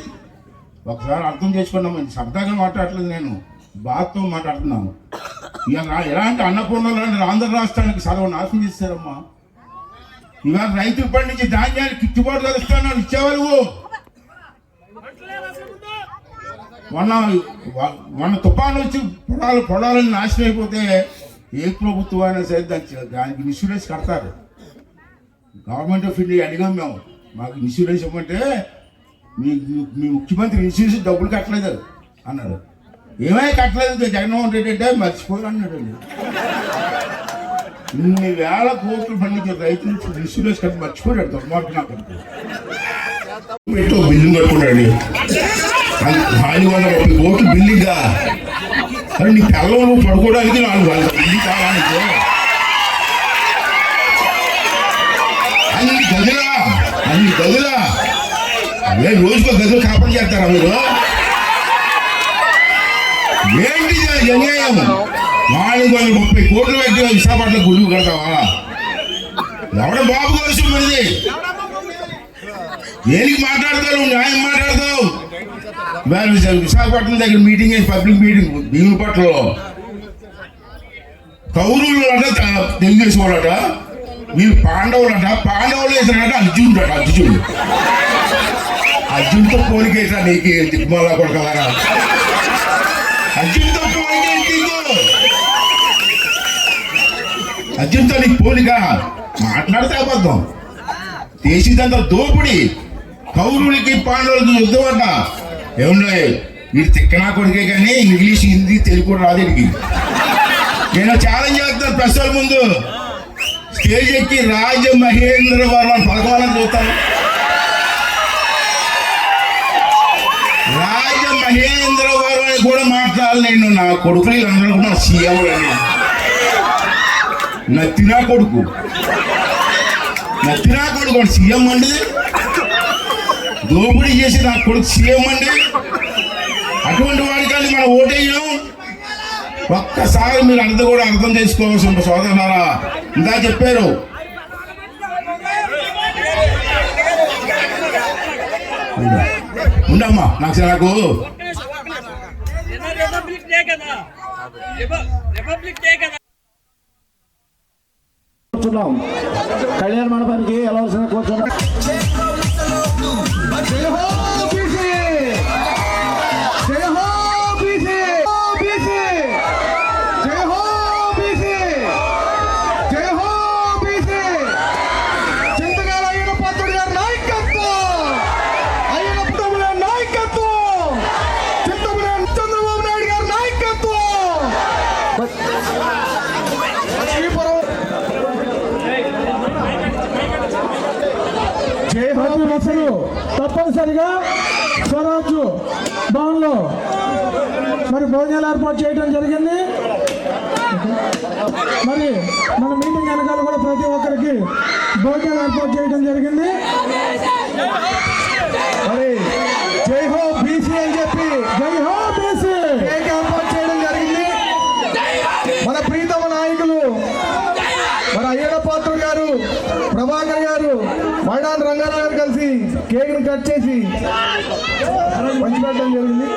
ఒకసారి అర్థం చేసుకున్నాం. సరదాగా మాట్లాడలేదు, నేను బాధతో మాట్లాడుతున్నాను. ఇవాళ ఎలాంటి అన్నపూర్ణలు ఆంధ్ర రాష్ట్రానికి సర్వనాశనం చేశారమ్మా. ఇవాళ రైతులు పండించి ధాన్యాన్ని గిట్టుబాటు కలుస్తాను ఇచ్చేవాళ్ళు. మొన్న తుఫాను వచ్చి పొలాలను నాశనం అయిపోతే ఏ ప్రభుత్వం అయినా సరే దానికి ఇన్సూరెన్స్ కడతారు. గవర్నమెంట్ ఆఫ్ ఇండియా అడిగాం మేము, మాకు ఇన్సూరెన్స్ ఇవ్వమంటే మీ ముఖ్యమంత్రి ఇన్సూరెన్స్ డబ్బులు కట్టలేదు అన్నాడు. ఏమై కట్టలేదు జగన్మోహన్ రెడ్డి అంటే మర్చిపోయి అన్నాడు. ఇన్ని వేల కోట్లు పండించే రైతులు ఇన్సూరెన్స్ కట్టి మర్చిపోయాడు. దుర్మార్గం నాకు బిల్లు కట్టుకున్నాడు. 430 కోట్లు బిల్లుగా. అరే నీ పిల్లలు నువ్వు పడుకోవడానికి 4 బిల్లు కావాలంటే అన్ని గదులా అదే రోజుకో గదులు కాపాడు చేస్తారా మీరు? ఏంటి అన్యాయం? 430 కోట్లు పెట్టి విశాఖపట్నం గుళ్ళు కడతావా? ఎవడ బాబు కోసం మనది? దేనికి మాట్లాడతావు? న్యాయం మాట్లాడతావు. విశాఖపట్నం దగ్గర మీటింగ్ అయింది, పబ్లిక్ మీటింగ్ భీములపట్నంలో. కౌరవులు అంట తెలుగుదేశం వీళ్ళు పాండవులంట. పాండవులు వేసారంట అర్జునుడితో పోలికేసా నీకు దిగ్మాల కొడకలారా. అర్జున్తో అర్జున్తో నీకు పోలిక మాట్లాడితే అబద్ధం. దేశీదంతా దోపిడి. కౌరులకి పాండవులకి యుద్ధం అంట. ఏమున్నాయి వీడు తిక్కనా కొడుకే కానీ ఇంగ్లీష్ హిందీ తెలుగు కూడా రాదు వీడికి. నేను ఛాలెంజ్ చేస్తాను ప్రశ్నల ముందు. స్టేజ్ ఎక్కి రాజమహేంద్రవరం పలకాలని చూస్తాను. రాజమహేంద్రవరం అని కూడా మాట్లాడాలి. నేను నా కొడుకులు వీళ్ళందరూ కూడా సీఎం అని. నత్తినా కొడుకు సీఎం అండి. దోపిడీ చేసి నా కొడుకు సీఎం అండి. అటువంటి వాడికి మనం ఓటేయడం. ఒక్కసారి మీరు అంతా కూడా అర్థం చేసుకోవాల్సిన సోదరులారా. ఇందా చెప్పారు ఉండమ్మా నాకు కళ్యాణ మండపానికి వెళ్ళవలసిన కూర్చున్నాం. బస్సులు తప్పనిసరిగా స్వరాజ్ భవన్లో మరి భోజనాలు ఏర్పాటు చేయడం జరిగింది. మరి మన మీటింగ్ వెనకాల కూడా ప్రతి ఒక్కరికి భోజనాలు ఏర్పాటు చేయడం జరిగింది. మరి జై హో బీసీ అని చెప్పి జై హో బీసీ ఏర్పాటు చేయడం జరిగింది. మన ప్రీతమ నాయకులు మన అయ్యన్న పాత్రుడు గారు, ప్రభాకర్ గారు, మైదాన్ రంగారావు గారు కలిసి కేక్ను కట్ చేసి పంచిపెట్టడం జరిగింది.